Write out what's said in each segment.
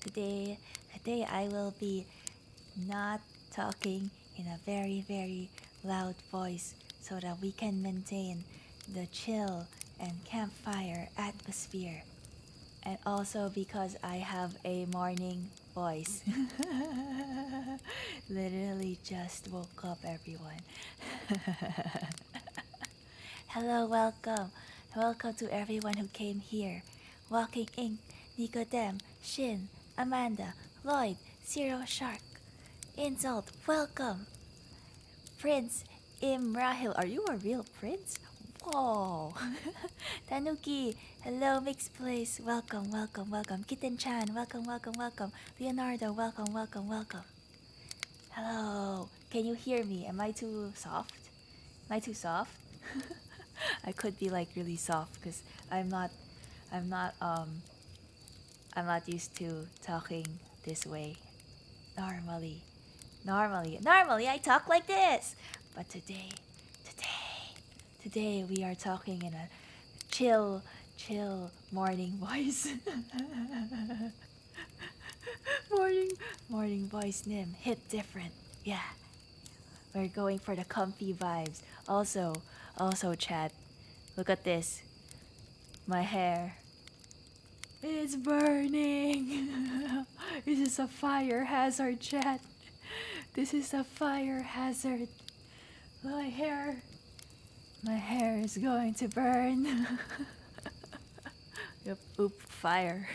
today, today I will be not talking in a very, very loud voice so that we can maintain the chill and campfire atmosphere. And also because I have a morning voice. Literally just woke up, everyone. Hello, welcome. Welcome to everyone who came here. Walking Ink, Nicodem, Shin, Amanda, Lloyd, Zero Shark, Insult, welcome. Prince Imrahil, are you a real prince? Whoa! Tanuki, hello Mixed Place, welcome, welcome, welcome. Kitten-chan, welcome, welcome, welcome. Leonardo, welcome, welcome, welcome. Hello, can you hear me? Am I too soft? Am I too soft? I could be like really soft because I'm not, I'm not, um, I'm not used to talking this way. Normally, normally I talk like this. But today we are talking in a chill morning voice. morning, morning voice, Nym. Hit different. Yeah, we're going for the comfy vibes. Also, chat. Look at this. My hair is burning. This is a fire hazard, chat. This is a fire hazard. My hair is going to burn. Yep, oop, fire.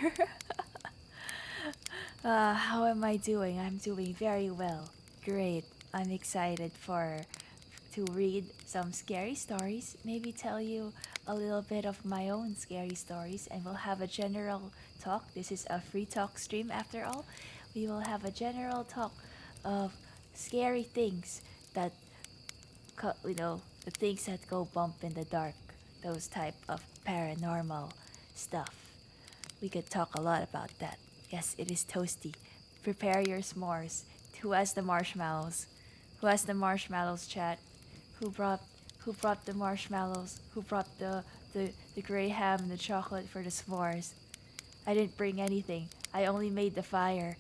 How am I doing? I'm doing very well. Great. I'm excited to read some scary stories, maybe tell you a little bit of my own scary stories, and we'll have a general talk. This is a free talk stream after all. We will have a general talk of scary things that the things that go bump in the dark, those type of paranormal stuff. We could talk a lot about that. Yes, it is toasty. Prepare your s'mores. Who has the marshmallows? Who has the marshmallows, chat? Who brought the marshmallows? Who brought the gray ham and the chocolate for the s'mores? I didn't bring anything. I only made the fire.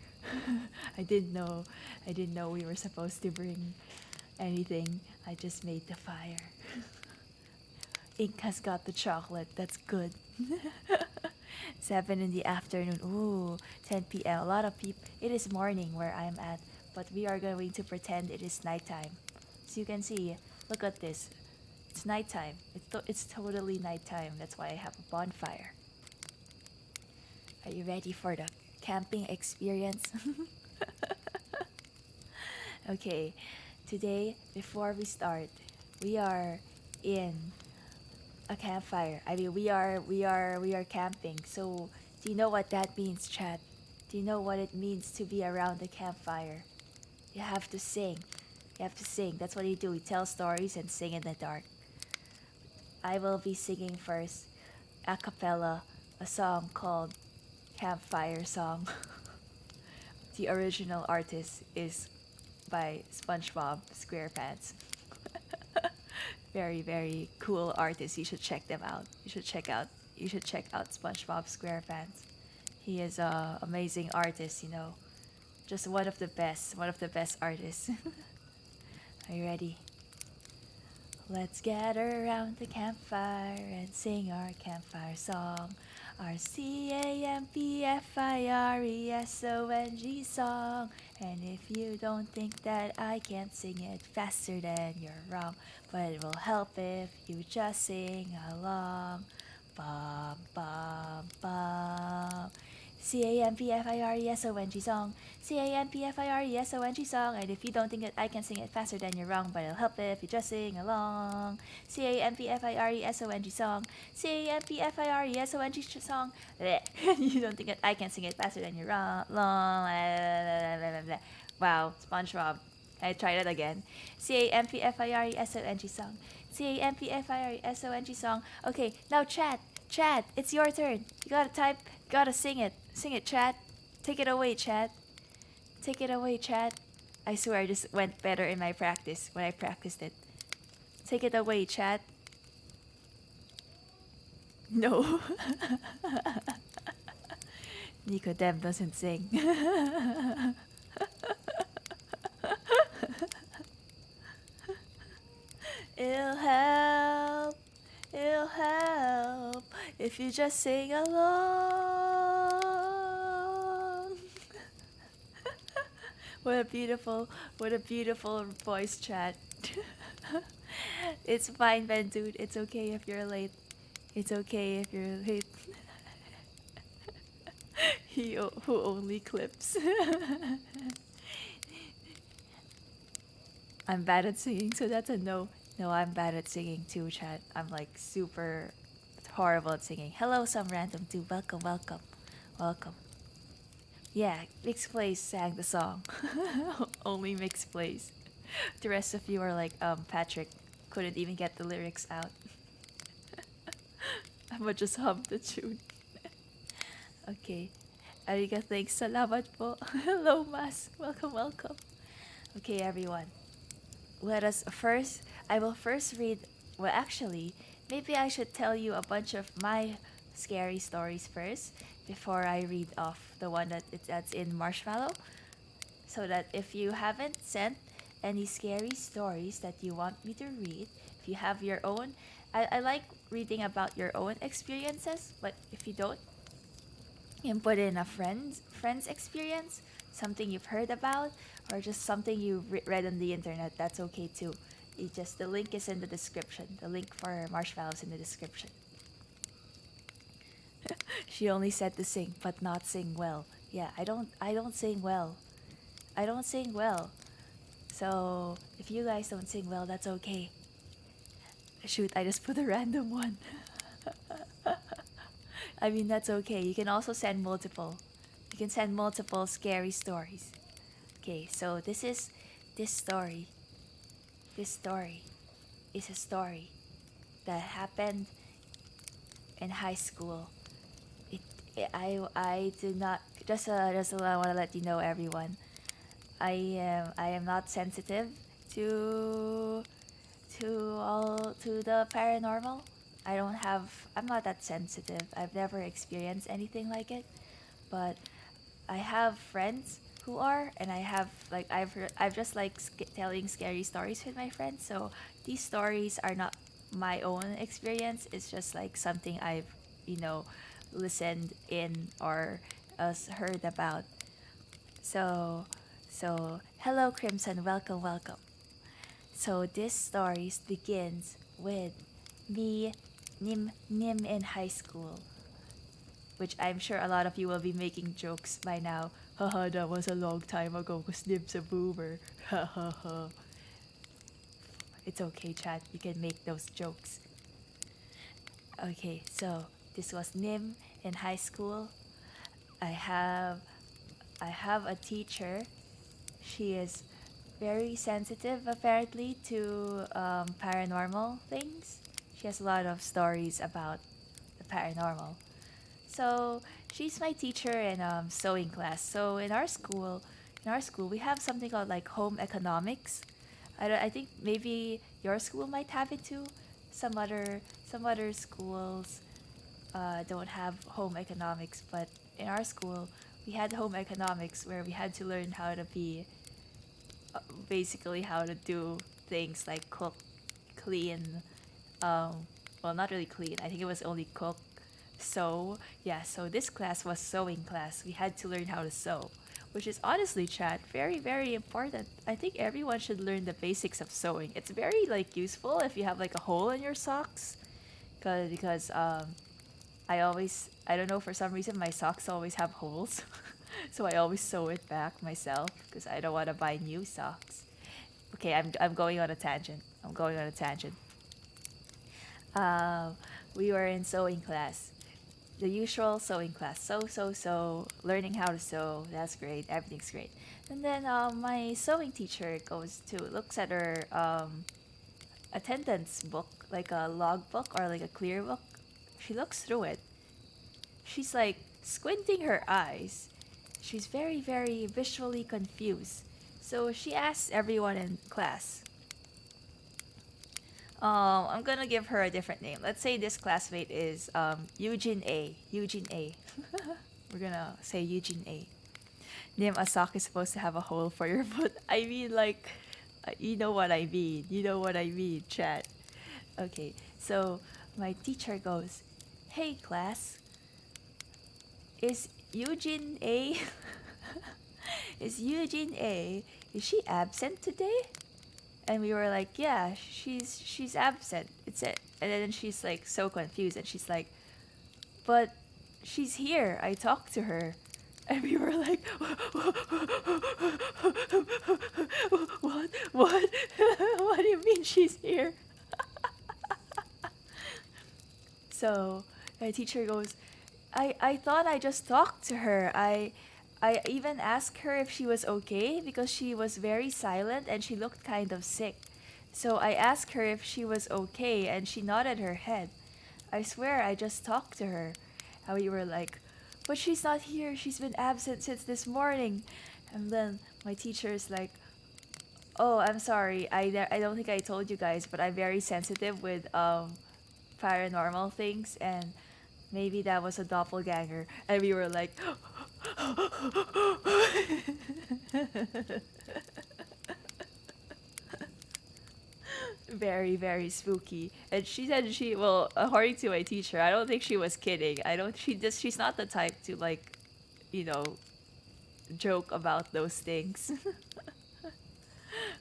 I didn't know we were supposed to bring anything. I just made the fire. Ink has got the chocolate. That's good. 7 in the afternoon. Ooh, 10 p.m. A lot of people. It is morning where I'm at, but we are going to pretend it is nighttime. So you can see, look at this. It's nighttime. It's totally nighttime. That's why I have a bonfire. Are you ready for the camping experience? Okay, today, before we start, we are in a campfire. I mean, we are camping. So, do you know what that means, chat? Do you know what it means to be around the campfire? You have to sing. You have to sing. That's what you do. You tell stories and sing in the dark. I will be singing first, a cappella, a song called Campfire Song. The original artist is by SpongeBob SquarePants. Very, very cool artist. You should check them out. You should check out SpongeBob SquarePants. He is a amazing artist, Just one of the best artists. Are you ready? Let's gather around the campfire and sing our campfire song. Our CAMPFIRESONG song. And if you don't think that I can't sing it faster, then you're wrong. But it will help if you just sing along. Bum, bum, bum. CAMPFIRESONG song. CAMPFIRESONG song. And if you don't think that I can sing it faster, then you're wrong. But it'll help if you just sing along. CAMPFIRESONG song. CAMPFIRESONG song. You don't think that I can sing it faster, then you're wrong. Wow, SpongeBob. I try that again. CAMPFIRESONG song. CAMPFIRESONG song. Okay, now chat, it's your turn. You gotta type, you gotta sing it. Sing it, chat. Take it away, chat. Take it away, chat. I swear this went better in my practice when I practiced it. Take it away, chat. No. Nicodem doesn't sing. It'll help, it'll help if you just sing along. What a beautiful voice chat. It's fine, Ben dude. It's okay if you're late. It's okay if you're late. Who only clips. I'm bad at singing, so that's a no. No, I'm bad at singing too, chat. I'm like super horrible at singing. Hello, some random dude. Welcome, welcome, welcome. Yeah, Mix Plays sang the song. Only Mix Plays. The rest of you are like, Patrick couldn't even get the lyrics out. I'ma just hum the tune. Okay. Ariga, thanks. Salamat po. Hello, Mas. Welcome, welcome. Okay, everyone. I will first read, well, actually, maybe I should tell you a bunch of my scary stories first before I read off the one that's in Marshmallow. So that if you haven't sent any scary stories that you want me to read, if you have your own, I like reading about your own experiences, but if you don't, you can put in a friend's experience, something you've heard about, or just something you read on the internet. That's okay too. The link is in the description. The link for Marshmallows in the description. She only said to sing, but not sing well. Yeah, I don't sing well. I don't sing well. So if you guys don't sing well, that's okay. Shoot, I just put a random one. I mean, that's okay. You can also send multiple. You can send multiple scary stories. Okay, so this story. This story is a story that happened in high school. I do not just I want to let you know, everyone. I am not sensitive to to the paranormal. I'm not that sensitive. I've never experienced anything like it, but I have friends who are, and I've just like telling scary stories with my friends. So these stories are not my own experience. It's just like something I've, listened in or heard about. So hello Crimson, welcome, welcome. So this story begins with me, Nym in high school, which I'm sure a lot of you will be making jokes by now. Haha, that was a long time ago because Nym's a boomer. Ha ha ha. It's okay, chat. You can make those jokes. Okay, so this was Nym in high school. I have a teacher. She is very sensitive apparently to paranormal things. She has a lot of stories about the paranormal. So she's my teacher in sewing class. So in our school we have something called like home economics. I think maybe your school might have it too. Some other schools don't have home economics, but in our school we had home economics where we had to learn how to be basically how to do things like cook, clean, well, not really clean. I think it was only cook, sew. Yeah, so this class was sewing class. We had to learn how to sew, which is honestly, chat, very, very important. I think everyone should learn the basics of sewing. It's very like useful if you have like a hole in your socks, because I don't know, for some reason my socks always have holes. So I always sew it back myself because I don't want to buy new socks. Okay, I'm going on a tangent. I'm going on a tangent. Um, we were in sewing class, the usual sewing class. So, learning how to sew. That's great. Everything's great. And then my sewing teacher looks at her attendance book, like a log book or like a clear book. She looks through it. She's like squinting her eyes. She's very, very visually confused. So she asks everyone in class. I'm gonna give her a different name. Let's say this classmate is Eugene A. Eugene A. We're gonna say Eugene A. Nym, a sock is supposed to have a hole for your foot. I mean, like, you know what I mean. You know what I mean, chat. Okay, so my teacher goes, "Hey class, is Eugene A is Eugene A, is she absent today?" And we were like, "Yeah, she's absent. It's it." And then she's like so confused and she's like, "But she's here. I talked to her." And we were like, "What? What? What do you mean she's here?" So my teacher goes, I thought I just talked to her. I even asked her if she was okay because she was very silent and she looked kind of sick. So I asked her if she was okay and she nodded her head. I swear I just talked to her. And we were like, "But she's not here. She's been absent since this morning." And then my teacher is like, "Oh, I'm sorry. I don't think I told you guys, but I'm very sensitive with paranormal things, and maybe that was a doppelganger." And we were like, very, very spooky. And she said well, according to my teacher, I don't think she was kidding. I don't, she's not the type to like, you know, joke about those things.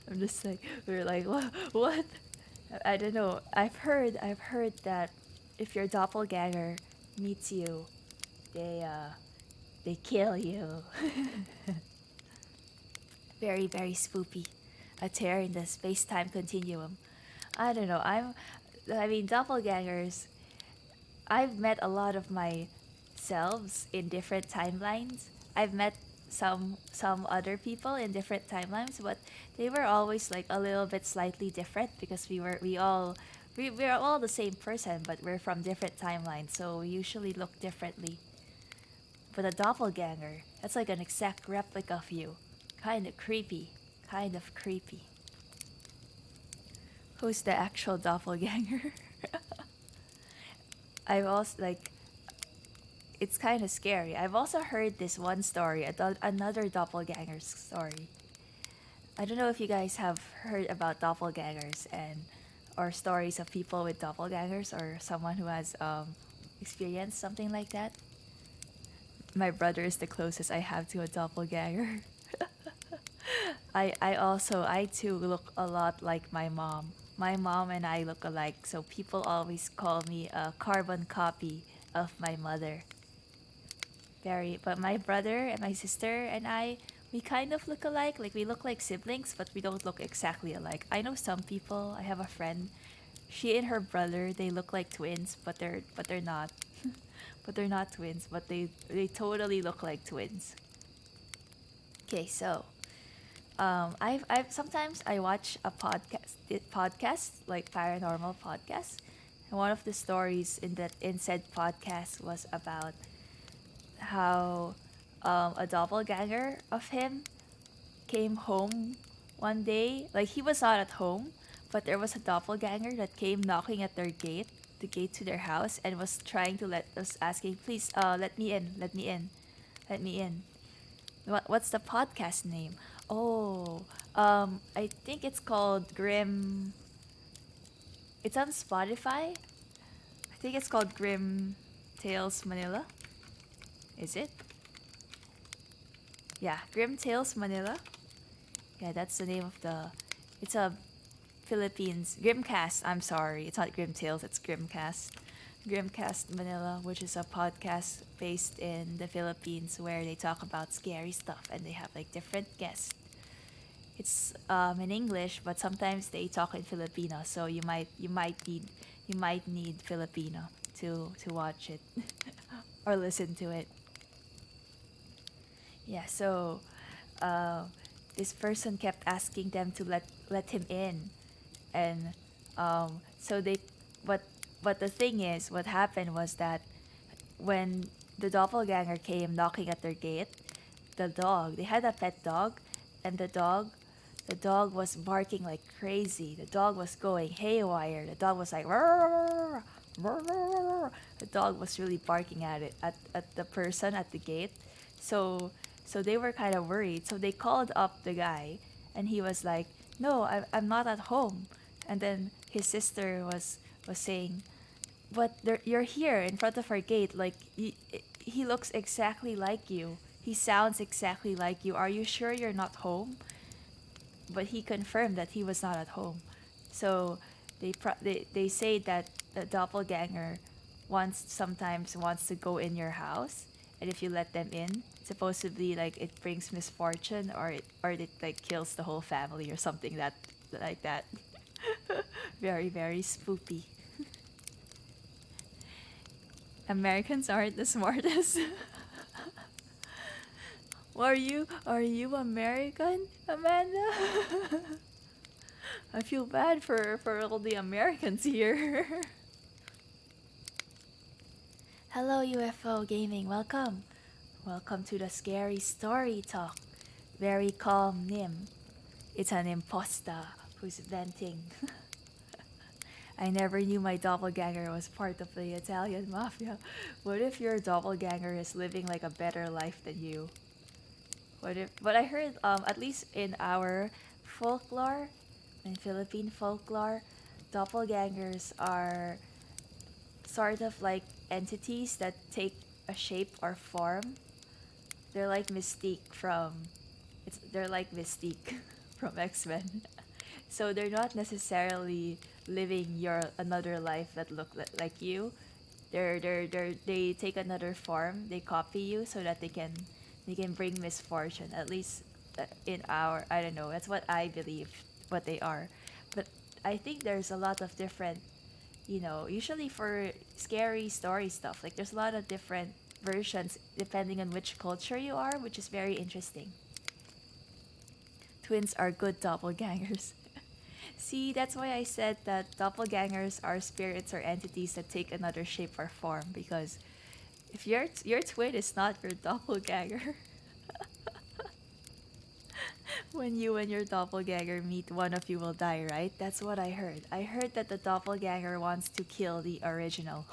I'm just like, we were like, what? I don't know. I've heard that if your doppelganger meets you, they kill you. Very, very spoopy. A tear in the space-time continuum. I don't know. I mean, doppelgangers. I've met a lot of my selves in different timelines. I've met some other people in different timelines, but they were always like a little bit slightly different because we're all the same person, but we're from different timelines, so we usually look differently. But a doppelganger, that's like an exact replica of you. Kind of creepy. Kind of creepy. Who's the actual doppelganger? I've also like it's kind of scary. I've also heard this one story, another doppelganger story. I don't know if you guys have heard about doppelgangers and or stories of people with doppelgangers or someone who has experienced something like that. My brother is the closest I have to a doppelganger. I too look a lot like my mom. My mom and I look alike, so people always call me a carbon copy of my mother. But my brother and my sister and I, we kind of look alike. Like we look like siblings, but we don't look exactly alike. I know some people. I have a friend. She and her brother, they look like twins, but they're not. But they're not twins, but they totally look like twins. Okay, so I've sometimes I watch a podcast like paranormal podcast, and one of the stories in said podcast was about how a doppelganger of him came home one day. Like he was not at home, but there was a doppelganger that came knocking at their gate, the gate to their house, and was trying to was asking, "Please, let me in, let me in, let me in." What's the podcast name? Oh, I think it's called Grim. It's on Spotify. I think it's called Grim Tales Manila. Is it? Yeah, Grim Tales Manila. Yeah, that's the name of the. It's a Philippines Grimcast. I'm sorry, it's not Grim Tales. It's Grimcast. Grimcast Manila, which is a podcast based in the Philippines where they talk about scary stuff and they have like different guests. It's in English, but sometimes they talk in Filipino, so you might need Filipino to watch it or listen to it. Yeah, so this person kept asking them to let him in, and so they but the thing is, what happened was that when the doppelganger came knocking at their gate, they had a pet dog, and the dog was barking like crazy. The dog was going haywire. The dog was like, "Rrrr, The dog was really barking at it at the person at the gate. So so they were kind of worried. So they called up the guy, and he was like, "No, I'm not at home." And then his sister was saying, "But you're here in front of our gate. Like he looks exactly like you. He sounds exactly like you. Are you sure you're not home?" But he confirmed that he was not at home. So they say that the doppelganger sometimes wants to go in your house, and if you let them in, supposedly like it brings misfortune, or it like kills the whole family or something that like that. Very very spooky. Americans aren't the smartest. Are you American, Amanda? I feel bad for all the Americans here. Hello UFO Gaming, welcome. Welcome to the scary story talk. Very calm Nym. It's an imposter who's venting. I never knew my doppelganger was part of the Italian mafia. What if your doppelganger is living like a better life than you? But I heard at least in our folklore, in Philippine folklore, doppelgangers are sort of like entities that take a shape or form. They're like Mystique from X-Men. So they're not necessarily living your another life that like you. They take another form. They copy you so that they can bring misfortune. At least in our, I don't know. That's what I believe. What they are, but I think there's a lot of different. Usually for scary story stuff, like there's a lot of different versions depending on which culture you are, which is very interesting. Twins are good doppelgangers. See, that's why I said that doppelgangers are spirits or entities that take another shape or form. Because if your twin is not your doppelganger, when you and your doppelganger meet, one of you will die, right? That's what I heard. I heard that the doppelganger wants to kill the original.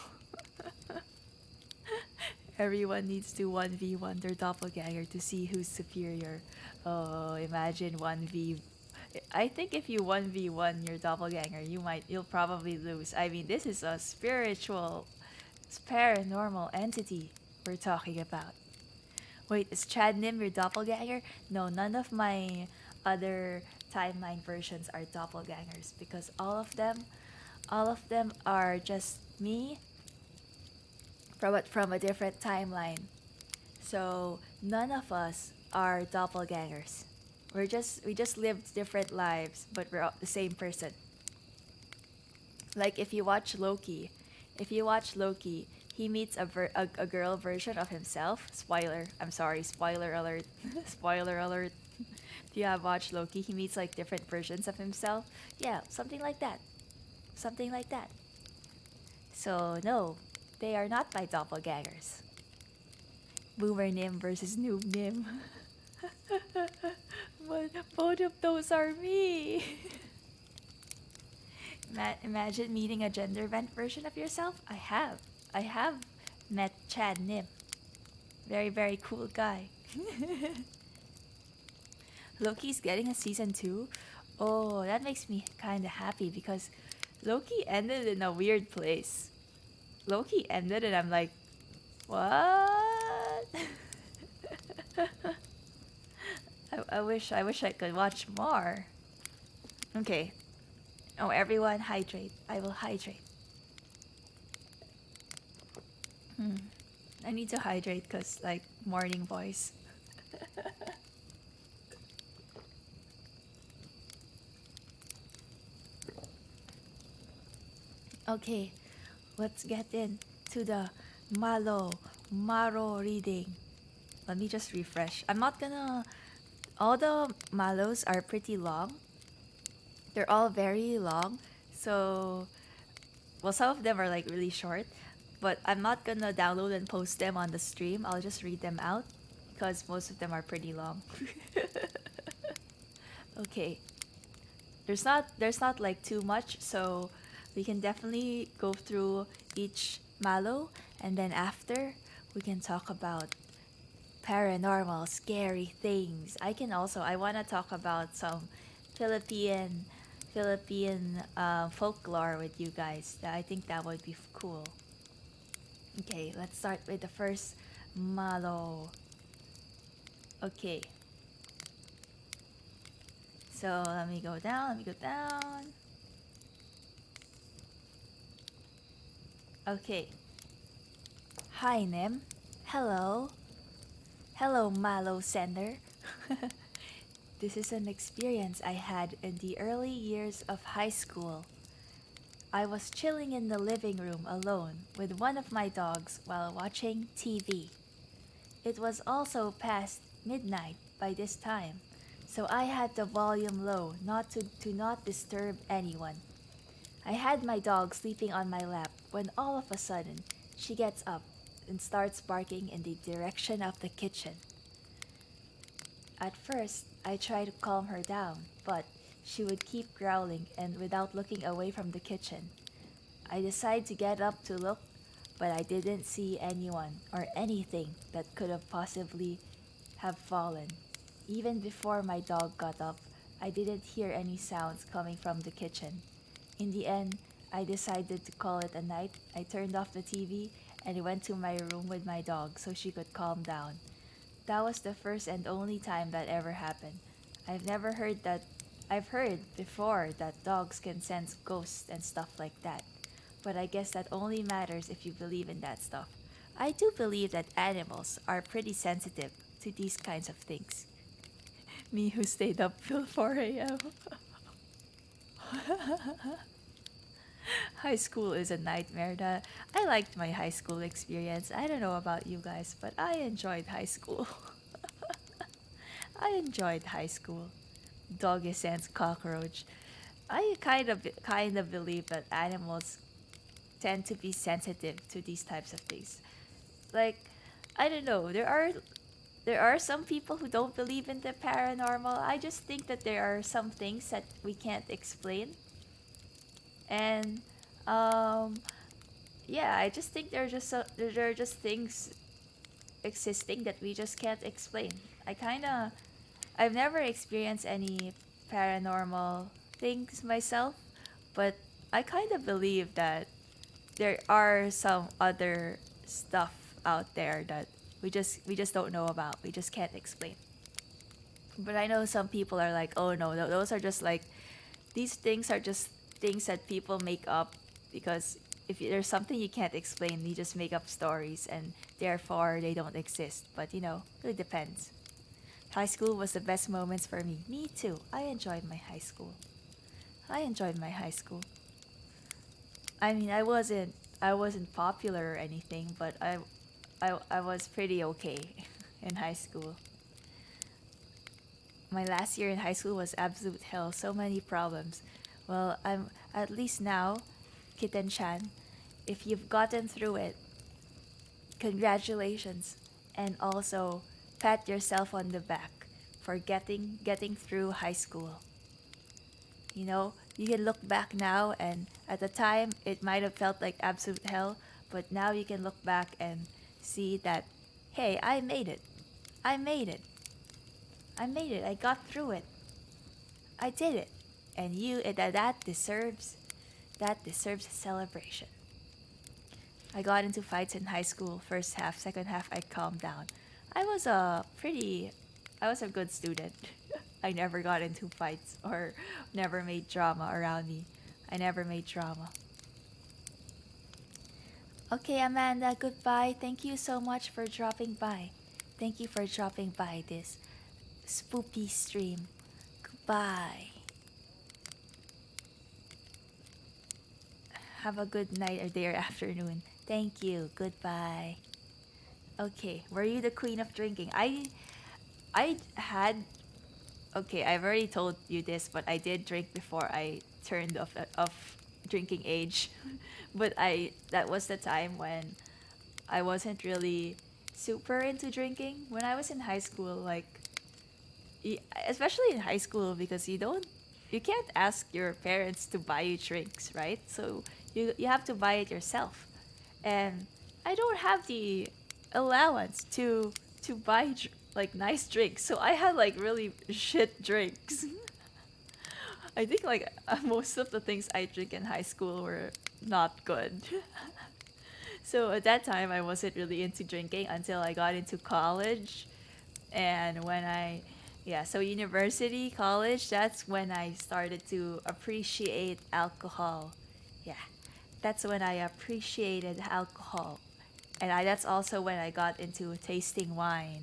Everyone needs to 1v1 their doppelganger to see who's superior. Oh, imagine 1v. I think if you 1v1 your doppelganger, you'll probably lose. I mean, this is a spiritual, paranormal entity we're talking about. Wait, is Chad Nym your doppelganger? No, none of my other timeline versions are doppelgangers because all of them are just me from a different timeline. So none of us are doppelgangers. We just lived different lives, but we're the same person. Like if you watch Loki, he meets a girl version of himself. Spoiler. I'm sorry. Spoiler alert. Spoiler alert. If you have watched Loki, he meets like different versions of himself. Yeah, something like that. Something like that. So no, they are not my doppelgangers. Boomer Nym versus Noob Nym. But both of those are me. Imagine meeting a gender bent version of yourself. I have met Chad Nym. Very, very cool guy. Loki's getting a season 2. Oh, that makes me kind of happy because Loki ended in a weird place. Loki ended and I'm like, what? I wish I could watch more. Okay. Oh, everyone hydrate. I will hydrate. I need to hydrate because like morning voice. Okay, let's get into the Maro reading. Let me just refresh. I'm not gonna. All the Malos are pretty long. They're all very long. So, well, some of them are like really short. But I'm not gonna download and post them on the stream. I'll just read them out because most of them are pretty long. Okay. There's not like too much, so We can definitely go through each mallow, and then after, we can talk about paranormal, scary things. I want to talk about some Philippine, Philippine folklore with you guys. I think that would be cool. Okay, let's start with the first mallow. Okay, so let me go down, let me go down. Okay. Hi, Nym. Hello. Hello, Mallow Sender. This is an experience I had in the early years of high school. I was chilling in the living room alone with one of my dogs while watching TV. It was also past midnight by this time, so I had the volume low to not disturb anyone. I had my dog sleeping on my lap when all of a sudden she gets up and starts barking in the direction of the kitchen. At first, I tried to calm her down, but she would keep growling and without looking away from the kitchen. I decided to get up to look, but I didn't see anyone or anything that could have possibly have fallen. Even before my dog got up, I didn't hear any sounds coming from the kitchen. In the end, I decided to call it a night. I turned off the TV and went to my room with my dog so she could calm down. That was the first and only time that ever happened. I've never heard that I've heard before that dogs can sense ghosts and stuff like that. But I guess that only matters if you believe in that stuff. I do believe that animals are pretty sensitive to these kinds of things. Me who stayed up till 4 a.m. High school is a nightmare. I liked my high school experience. I don't know about you guys, but I enjoyed high school. I enjoyed high school. Doggy sense cockroach. I kind of believe that animals tend to be sensitive to these types of things. Like, I don't know. There are some people who don't believe in the paranormal. I just think that there are some things that we can't explain. And um yeah, I just think there are just things existing that we just can't explain. I've never experienced any paranormal things myself, but I kind of believe that there are some other stuff out there that we just don't know about. We just can't explain. But I know some people are like, "Oh no, those are just like these things are just things that people make up because if there's something you can't explain, you just make up stories and therefore they don't exist." But it depends. High school was the best moments for me. Me too. I enjoyed my high school. I enjoyed my high school. I mean, I wasn't popular or anything, but I was pretty okay in high school. My last year in high school was absolute hell. So many problems. Well, I'm at least now, Kitten Chan. If you've gotten through it, congratulations, and also pat yourself on the back for getting through high school. You can look back now, and at the time it might have felt like absolute hell, but now you can look back and see that, hey, I made it. I made it. I made it. I got through it. I did it. And that deserves a celebration. I got into fights in high school. First half, second half, I calmed down. I was a pretty, I was a good student. I never got into fights or never made drama around me. I never made drama. Okay, Amanda, goodbye. Thank you so much for dropping by. Thank you for dropping by this spoopy stream. Goodbye. Have a good night or day or afternoon. Thank you. Goodbye. Okay, were you the queen of drinking? I had okay, I've already told you this, but I did drink before I turned off drinking age. But I that was the time when I wasn't really super into drinking. When I was in high school, like especially in high school because you can't ask your parents to buy you drinks, right? So you have to buy it yourself. And I don't have the allowance to buy like nice drinks. So I had like really shit drinks. I think like most of the things I drink in high school were not good. So at that time I wasn't really into drinking until I got into college. And when I yeah, so university, college, that's when I started to appreciate alcohol. Yeah. That's when I appreciated alcohol. And that's also when I got into tasting wine,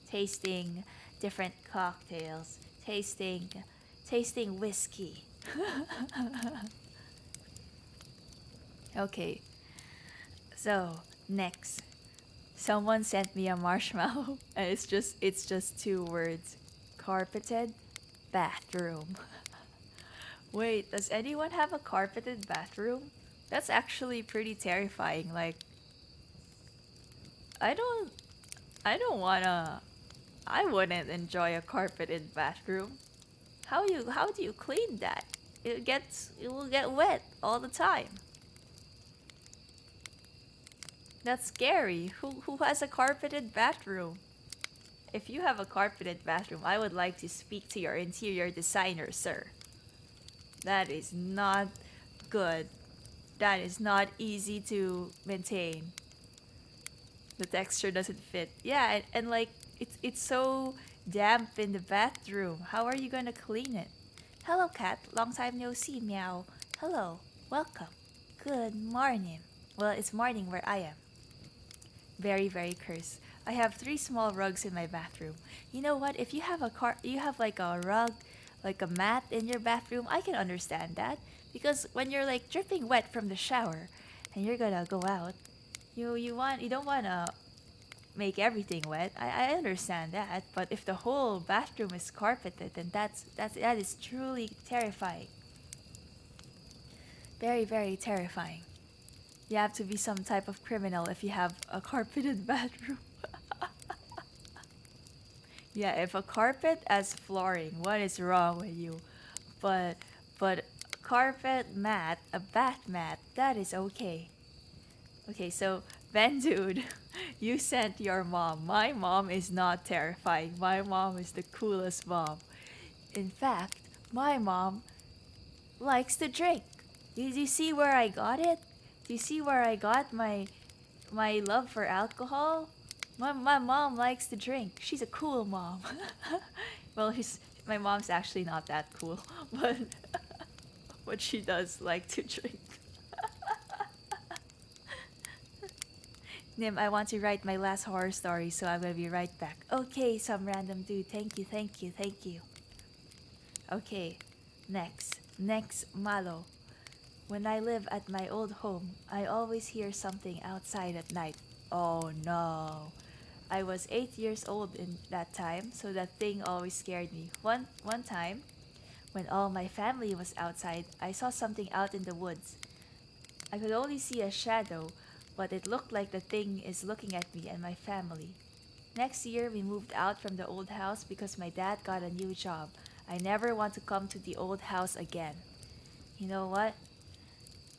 tasting different cocktails, tasting whiskey. Okay, so next, someone sent me a marshmallow, and it's just two words: carpeted bathroom. Wait, does anyone have a carpeted bathroom? That's actually pretty terrifying. Like, I don't I don't wanna I wouldn't enjoy a carpeted bathroom. How do you clean that? It will get wet all the time. That's scary. Who has a carpeted bathroom? If you have a carpeted bathroom, I would like to speak to your interior designer, sir. That is not good. That is not easy to maintain. The texture doesn't fit. Yeah, and like it's so damp in the bathroom. How are you gonna clean it? Hello, cat. Long time no see. Meow. Hello. Welcome. Good morning. Well, it's morning where I am. Very, very cursed. I have three small rugs in my bathroom. You know what? If you have like a rug, like a mat in your bathroom, I can understand that because when you're like dripping wet from the shower, and you're gonna go out, you don't wanna make everything wet. I understand that, but if the whole bathroom is carpeted, then that is truly terrifying. Very, very terrifying. You have to be some type of criminal if you have a carpeted bathroom. Yeah, if a carpet as flooring, what is wrong with you? But but carpet mat, a bath mat, that is okay. Okay, so Ben dude, you sent your mom. My mom is not terrifying. My mom is the coolest mom. In fact, my mom likes to drink. Did you see where I got it? Do you see where I got my love for alcohol? My mom likes to drink. She's a cool mom. Well, my mom's actually not that cool, but but she does like to drink. Nym, I want to write my last horror story, so I'm gonna be right back. Okay, some random dude. Thank you, thank you, thank you. Okay, next Malo. When I live at my old home, I always hear something outside at night. Oh no. I was 8 years old in that time, so that thing always scared me. One time, when all my family was outside, I saw something out in the woods. I could only see a shadow, but it looked like the thing is looking at me and my family. Next year, we moved out from the old house because my dad got a new job. I never want to come to the old house again. You know what?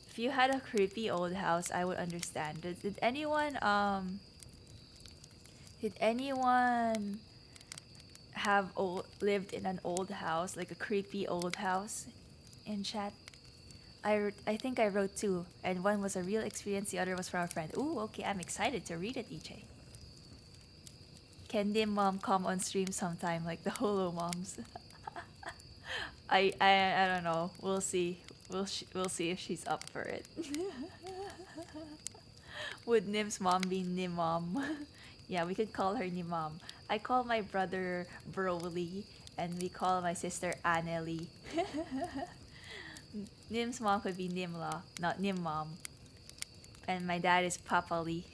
If you had a creepy old house, I would understand. Did anyone have lived in an old house, like a creepy old house in chat? I think I wrote two, and one was a real experience, the other was from a friend. Ooh, okay, I'm excited to read it, EJ. Can Nym mom come on stream sometime, like the Holo moms? I don't know. We'll see. We'll see if she's up for it. Would Nym's mom be Nym mom? Yeah, we could call her Nym mom. I call my brother Broly, and we call my sister Annelie. Nym's mom could be Nimla, not Nym mom. And my dad is Papa Lee.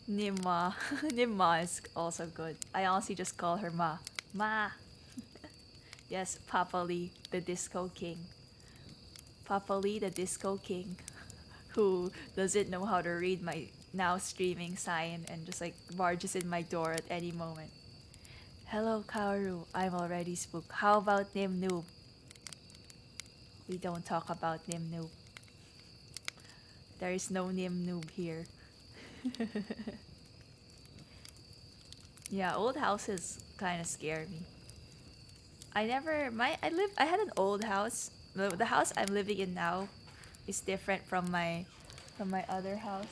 Nimma. Nimma is also good. I honestly just call her Ma. Ma. Yes, Papa Lee, the Disco King. Papa Lee, the Disco King, who doesn't know how to read my now streaming sign and just like barges in my door at any moment. Hello, Kaoru. I'm already spooked. How about Nym Noob? We don't talk about Nym Noob. There is no Nym Noob here. Yeah, old houses kind of scare me. I had an old house. The house I'm living in now is different from my other house.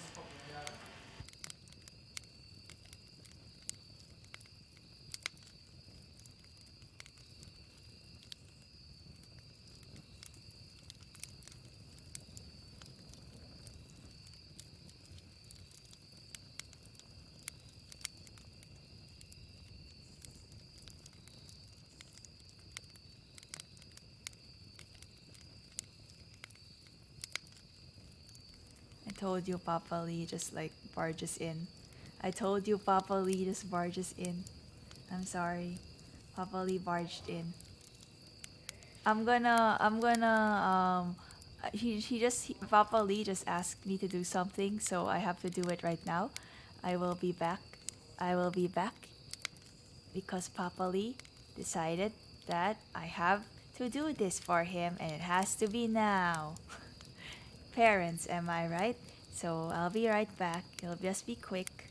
I told you Papa Lee just like barges in. I told you Papa Lee just barges in. I'm sorry. Papa Lee barged in. Papa Lee just asked me to do something, so I have to do it right now. I will be back. I will be back because Papa Lee decided that I have to do this for him and it has to be now. Parents, am I right? So I'll be right back. It'll just be quick.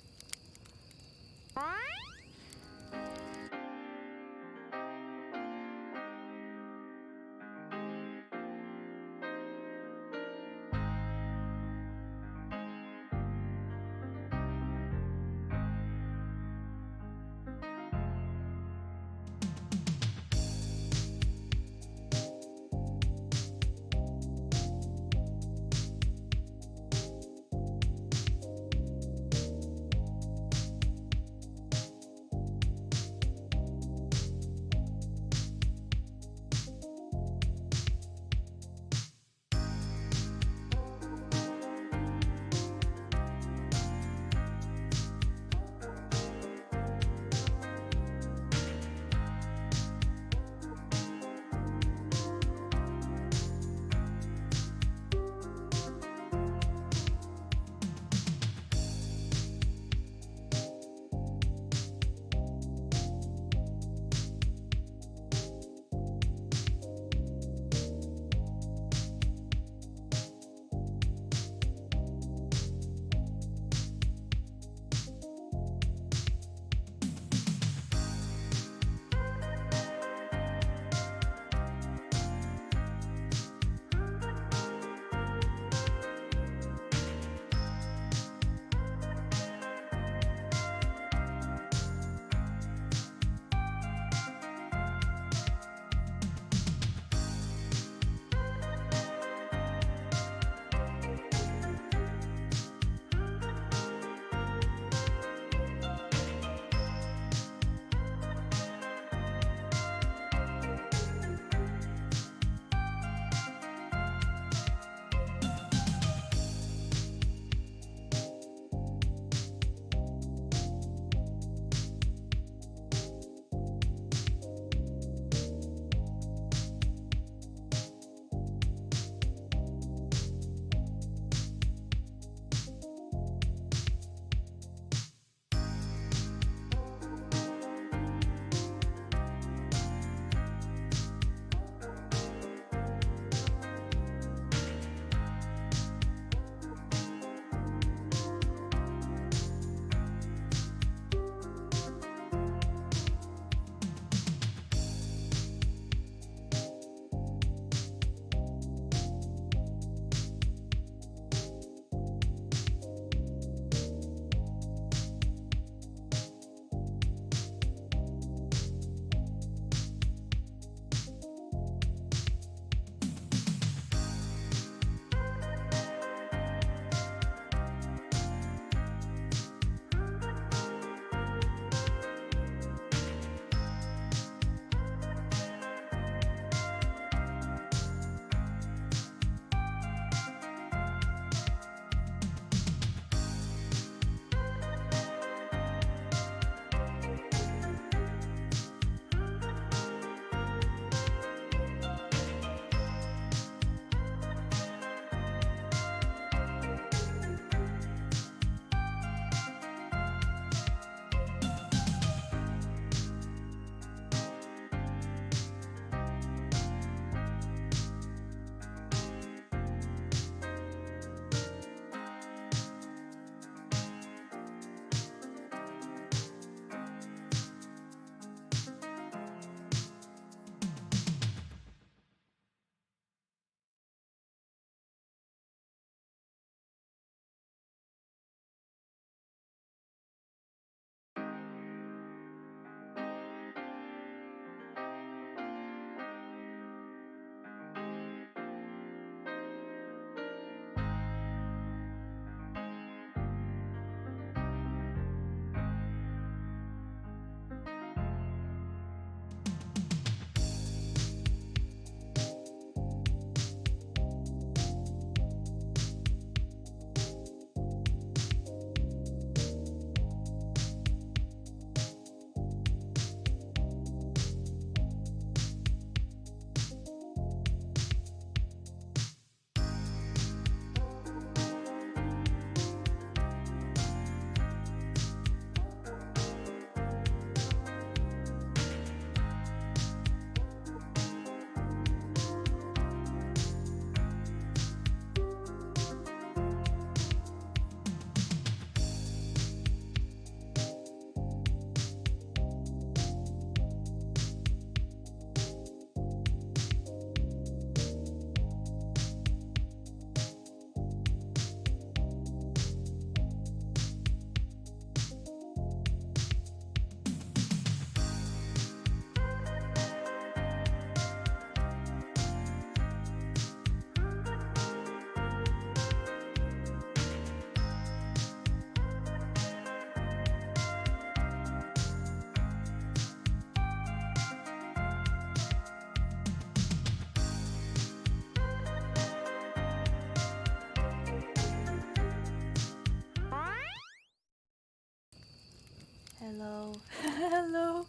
Hello. Hello.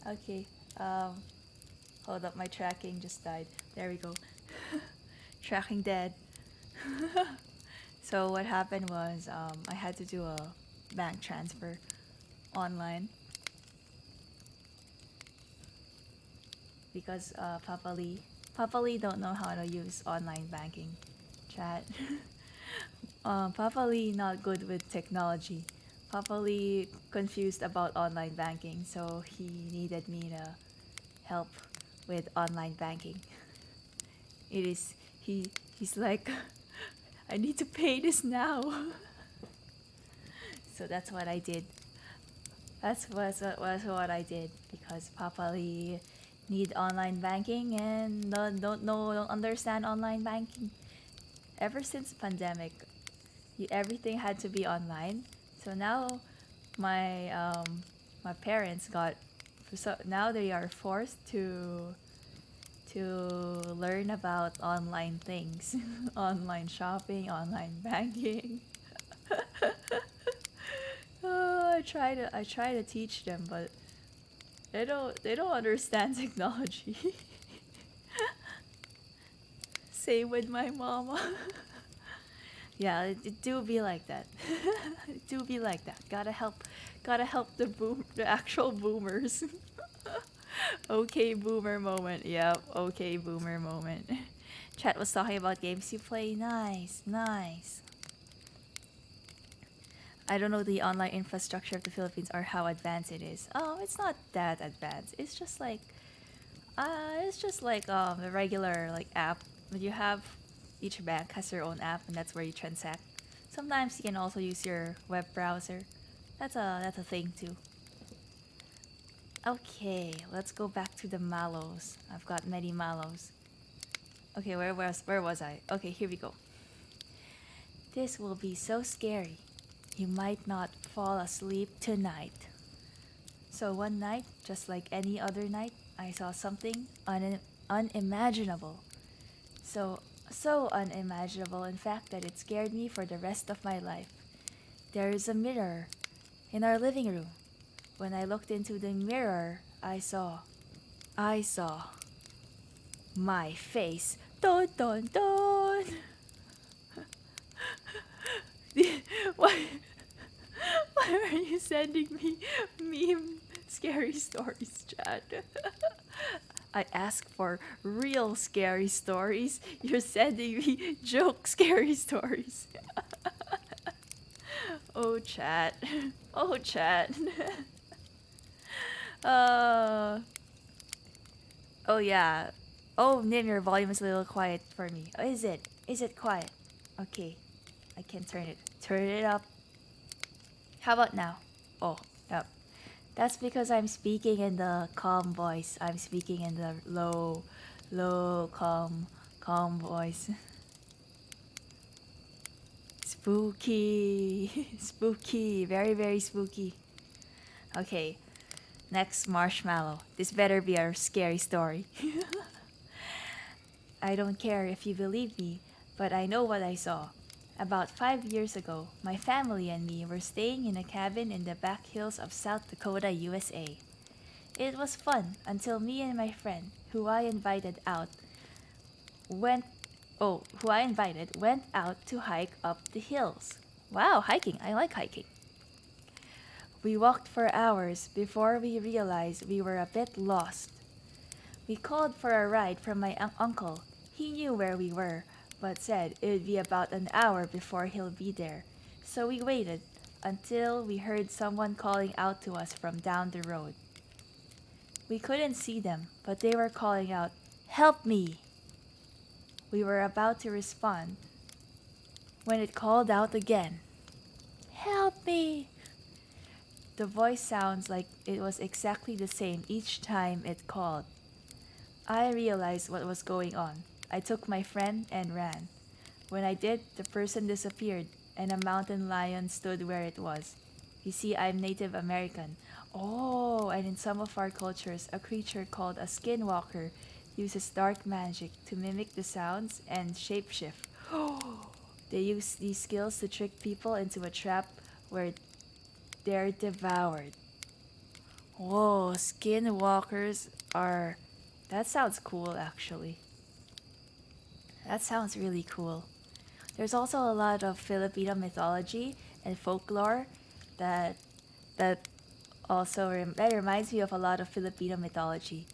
Okay. Um, hold up, my tracking just died. There we go. Tracking dead. So what happened was I had to do a bank transfer online because Papa Lee don't know how to use online banking chat. Papa Lee not good with technology. Papa Lee confused about online banking, so he needed me to help with online banking. It is he's like I need to pay this now. So that's what I did. Was what I did because Papa Lee need online banking and don't understand online banking. Ever since pandemic, everything had to be online. So now my parents got so now they are forced to learn about online things, online shopping, online banking. I try to teach them, but they don't understand technology. Same with my mama. Yeah, it do be like that. It do be like that. Gotta help the actual boomers. Okay, boomer moment. Yep, okay, boomer moment. Chat was talking about games you play. Nice, nice. I don't know the online infrastructure of the Philippines or how advanced it is. Oh, it's not that advanced. It's just like a regular like app. But you have each bank has their own app, and that's where you transact. Sometimes you can also use your web browser. That's a thing too. Okay, let's go back to the mallows. I've got many mallows. Okay, where was I? Okay, here we go. This will be so scary. You might not fall asleep tonight. So one night, just like any other night, I saw something unimaginable. So unimaginable, in fact, that it scared me for the rest of my life. There is a mirror in our living room. When I looked into the mirror, I saw my face. Dun dun dun. Why, why are you sending me meme scary stories, Chad? I ask for real scary stories. You're sending me joke scary stories. Oh, chat. Oh, chat. uh. Oh yeah. Oh, Nym, your volume is a little quiet for me. Oh, is it? Is it quiet? Okay. I can turn it. Turn it up. How about now? Oh, yep. That's because I'm speaking in the calm voice. I'm speaking in the low, calm voice. Spooky. Spooky. Very, very spooky. Okay. Next, marshmallow. This better be a scary story. I don't care if you believe me, but I know what I saw. About 5 years ago, my family and me were staying in a cabin in the back hills of South Dakota, USA. It was fun until me and my friend, went who I invited went out to hike up the hills. Wow, hiking. I like hiking. We walked for hours before we realized we were a bit lost. We called for a ride from my uncle. He knew where we were, but said it would be about an hour before he'll be there. So we waited until we heard someone calling out to us from down the road. We couldn't see them, but they were calling out, "Help me!" We were about to respond when it called out again, "Help me!" The voice sounds like it was exactly the same each time it called. I realized what was going on. I took my friend and ran. When I did, the person disappeared and a mountain lion stood where it was. You see, I'm Native American. Oh, and in some of our cultures, a creature called a skinwalker uses dark magic to mimic the sounds and shapeshift. They use these skills to trick people into a trap where they're devoured. Whoa, skinwalkers are. That sounds cool, actually. That sounds really cool. There's also a lot of Filipino mythology and folklore that that that reminds me of a lot of Filipino mythology.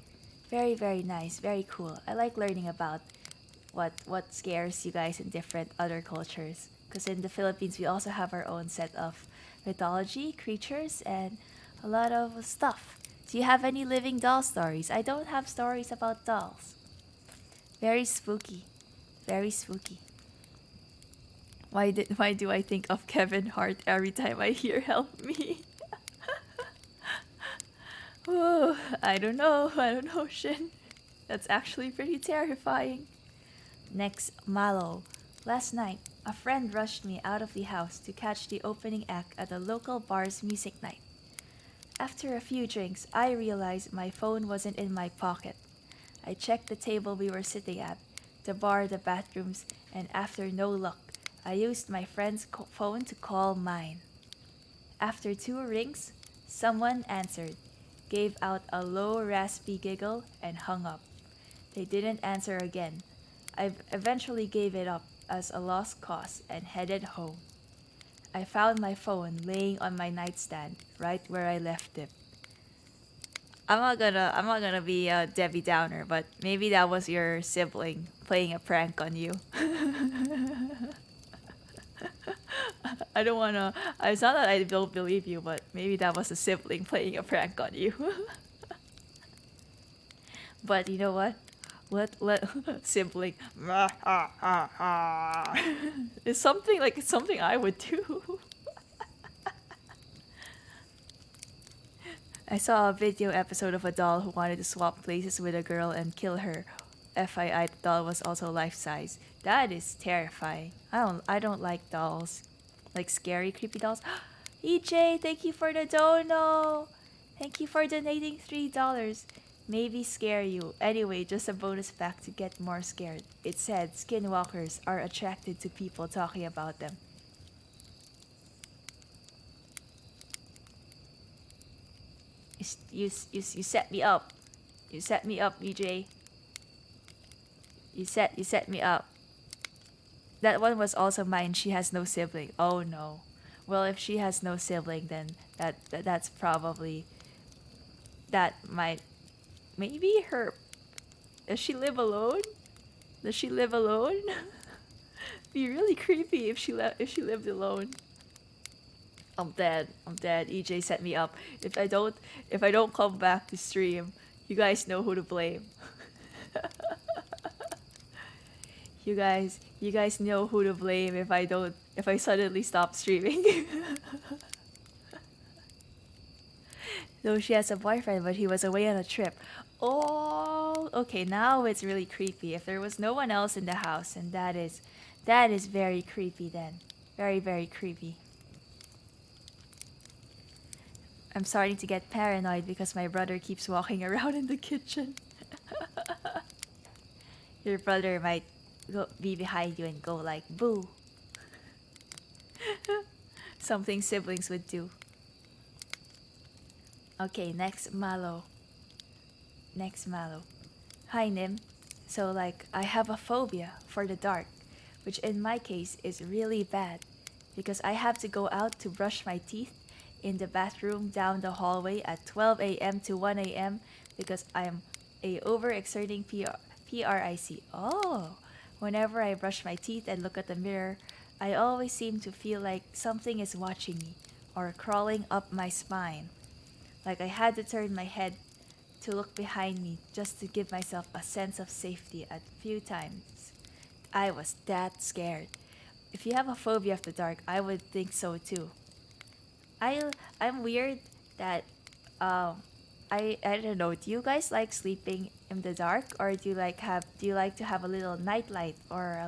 Very very nice, very cool. I like learning about what scares you guys in different other cultures. Because in the Philippines, we also have our own set of mythology, creatures, and a lot of stuff. Do you have any living doll stories? I don't have stories about dolls. Very spooky. Very spooky. Why do I think of Kevin Hart every time I hear "Help Me"? Oh, I don't know. I don't know, Shin. That's actually pretty terrifying. Next, Malo. Last night, a friend rushed me out of the house to catch the opening act at a local bar's music night. After a few drinks, I realized my phone wasn't in my pocket. I checked the table we were sitting at, the bar, the bathrooms, and after no luck, I used my friend's phone to call mine. After 2 rings, someone answered, gave out a low, raspy giggle, and hung up. They didn't answer again. I eventually gave it up as a lost cause and headed home. I found my phone laying on my nightstand right where I left it. I'm not gonna be a Debbie Downer, but maybe that was your sibling playing a prank on you. I don't wanna. It's not that I don't believe you, but maybe that was a sibling playing a prank on you. But you know what? Let sibling. It's something I would do. I saw a video episode of a doll who wanted to swap places with a girl and kill her. FYI, the doll was also life size. That is terrifying. I don't like dolls. Like scary, creepy dolls. EJ, thank you for the dono. Thank you for donating $3. Maybe scare you. Anyway, just a bonus pack to get more scared. It said skinwalkers are attracted to people talking about them. You set me up. You set me up, EJ. You set me up. That one was also mine. She has no sibling. Oh no. Well, if she has no sibling, then that's probably that might maybe her. Does she live alone? Does she live alone? Be really creepy if she lived alone. I'm dead. I'm dead. EJ set me up. If I don't come back to stream, you guys know who to blame. You guys know who to blame if I suddenly stop streaming. Though she has a boyfriend, but he was away on a trip. Oh, okay, now it's really creepy. If there was no one else in the house, and that is very creepy then. Very, very creepy. I'm starting to get paranoid because my brother keeps walking around in the kitchen. Your brother might be behind you and go like, boo. Something siblings would do. Okay, next Malo. Hi, Nym. So I have a phobia for the dark, which in my case is really bad because I have to go out to brush my teeth in the bathroom down the hallway at 12 a.m. to 1 a.m. because I'm a overexerting PRIC. Oh, whenever I brush my teeth and look at the mirror, I always seem to feel like something is watching me or crawling up my spine. Like I had to turn my head to look behind me just to give myself a sense of safety a few times. I was that scared. If you have a phobia of the dark, I would think so too. I'm weird that I don't know. Do you guys like sleeping in the dark, or do you like to have a little night light or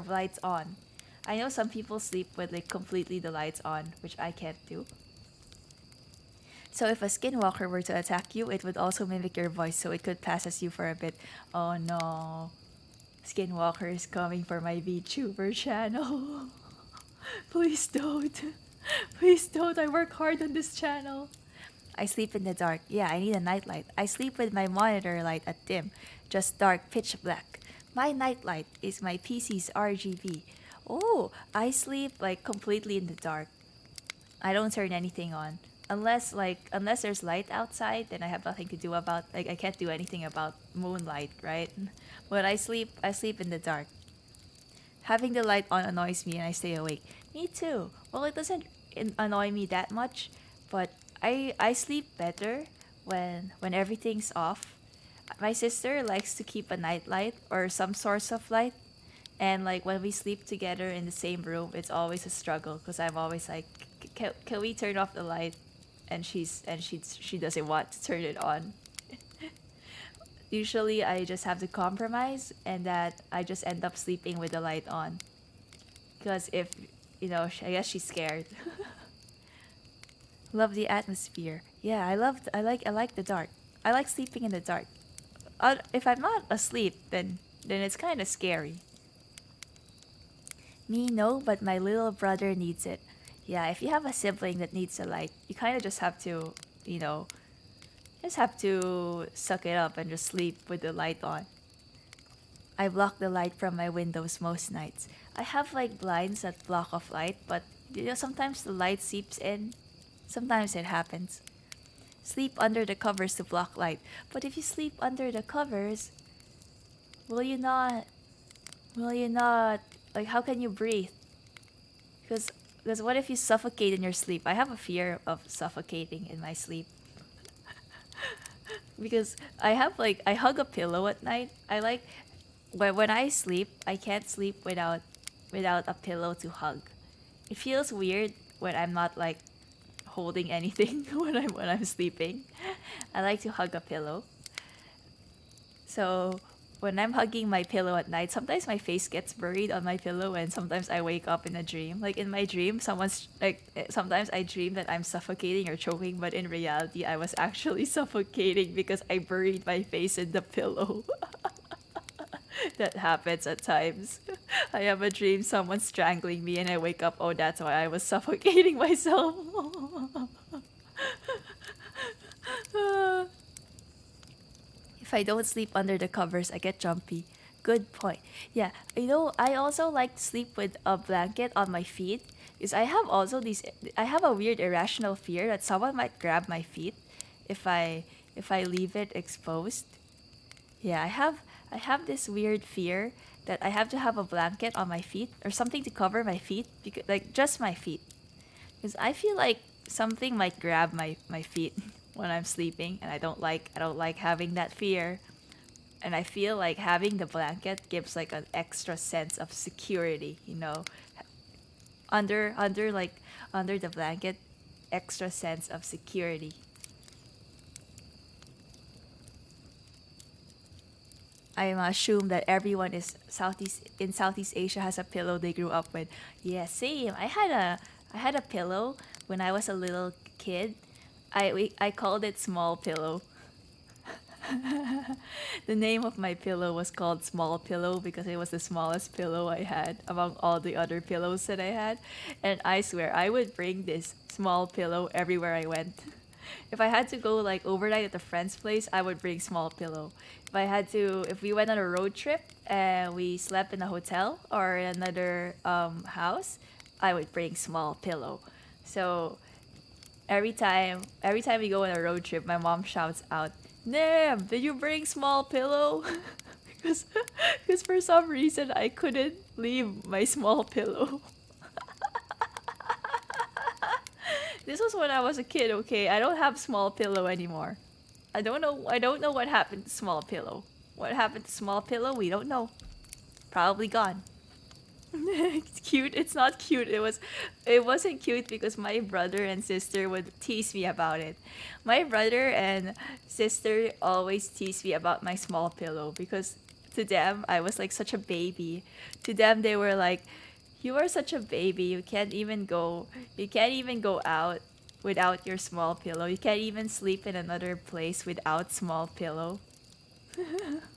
lights on? I know some people sleep with completely the lights on, which I can't do. So if a skinwalker were to attack you, it would also mimic your voice, so it could pass as you for a bit. Oh no. Skinwalker is coming for my VTuber channel. Please don't. Please don't. I work hard on this channel. I sleep in the dark. Yeah, I need a nightlight. I sleep with my monitor light at dim, just dark pitch black. My nightlight is my PC's RGB. Oh, I sleep like completely in the dark. I don't turn anything on. Unless there's light outside, then I have nothing to do about like I can't do anything about moonlight, right? When I sleep in the dark. Having the light on annoys me and I stay awake. Me too. Well, it doesn't annoy me that much, but I sleep better when everything's off. My sister likes to keep a night light or some source of light, and like when we sleep together in the same room, it's always a struggle because I'm always like, can we turn off the light? And she doesn't want to turn it on. Usually, I just have to compromise, and that I just end up sleeping with the light on. Because if I guess she's scared. Love the atmosphere. Yeah, I like the dark. I like sleeping in the dark. If I'm not asleep, then it's kind of scary. Me, no, but my little brother needs it. Yeah, if you have a sibling that needs a light, you kind of just have to, just have to suck it up and just sleep with the light on. I block the light from my windows most nights. I have like blinds that block off light, but sometimes the light seeps in. Sometimes it happens. Sleep under the covers to block light. But if you sleep under the covers, will you not, like, how can you breathe? Because what if you suffocate in your sleep? I have a fear of suffocating in my sleep. Because I hug a pillow at night. When I sleep, I can't sleep without a pillow to hug. It feels weird when I'm not like holding anything when I'm sleeping. I like to hug a pillow. So when I'm hugging my pillow at night, sometimes my face gets buried on my pillow, and sometimes I wake up in a dream. Like in my dream, sometimes I dream that I'm suffocating or choking, but in reality, I was actually suffocating because I buried my face in the pillow. That happens at times. I have a dream someone's strangling me, and I wake up, oh, that's why I was suffocating myself. If I don't sleep under the covers, I get jumpy. Good point. Yeah, I also like to sleep with a blanket on my feet because I have a weird irrational fear that someone might grab my feet if I leave it exposed. Yeah, I have this weird fear that I have to have a blanket on my feet or something to cover my feet, because like just my feet. Because I feel like something might grab my feet when I'm sleeping, and I don't like having that fear. And I feel like having the blanket gives like an extra sense of security, under the blanket, extra sense of security. I assume that everyone is Southeast Asia has a pillow they grew up with. Yeah, same. I had a pillow when I was a little kid. I called it Small Pillow. The name of my pillow was called Small Pillow because it was the smallest pillow I had among all the other pillows that I had. And I swear, I would bring this small pillow everywhere I went. If I had to go like overnight at a friend's place, I would bring Small Pillow. If we went on a road trip and we slept in a hotel or another house, I would bring Small Pillow. So every time we go on a road trip, my mom shouts out, "Nym, did you bring Small Pillow?" because for some reason I couldn't leave my Small Pillow. This was when I was a kid, okay? I don't have Small Pillow anymore. I don't know what happened to Small Pillow. What happened to Small Pillow? We don't know. Probably gone. It's cute. It's not cute. It wasn't cute because my brother and sister would tease me about it. My brother and sister always tease me about my Small Pillow because to them I was like such a baby. To them they were like, "You are such a baby. You can't even go out without your Small Pillow. You can't even sleep in another place without Small Pillow."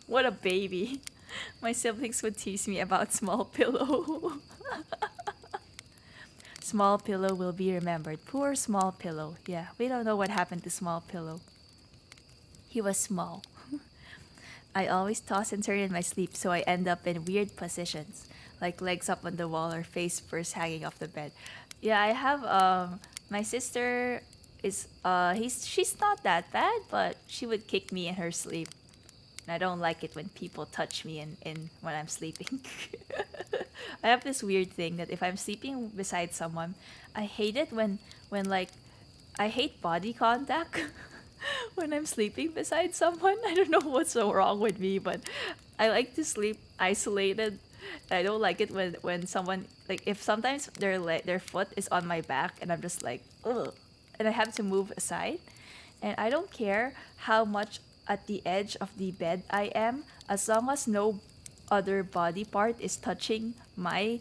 What a baby. My siblings would tease me about Small Pillow. Small pillow will be remembered. Poor small pillow. Yeah, we don't know what happened to small pillow. He was small. I always toss and turn in my sleep, so I end up in weird positions, like legs up on the wall or face first hanging off the bed. Yeah, I have my sister is she's not that bad, but she would kick me in her sleep. And I don't like it when people touch me in when I'm sleeping. I have this weird thing that if I'm sleeping beside someone, I hate it when like I hate body contact when I'm sleeping beside someone. I don't know what's so wrong with me, but I like to sleep isolated. I don't like it when someone like if sometimes their foot is on my back and I'm just like ugh, and I have to move aside, and I don't care how much at the edge of the bed I am, as long as no other body part is touching my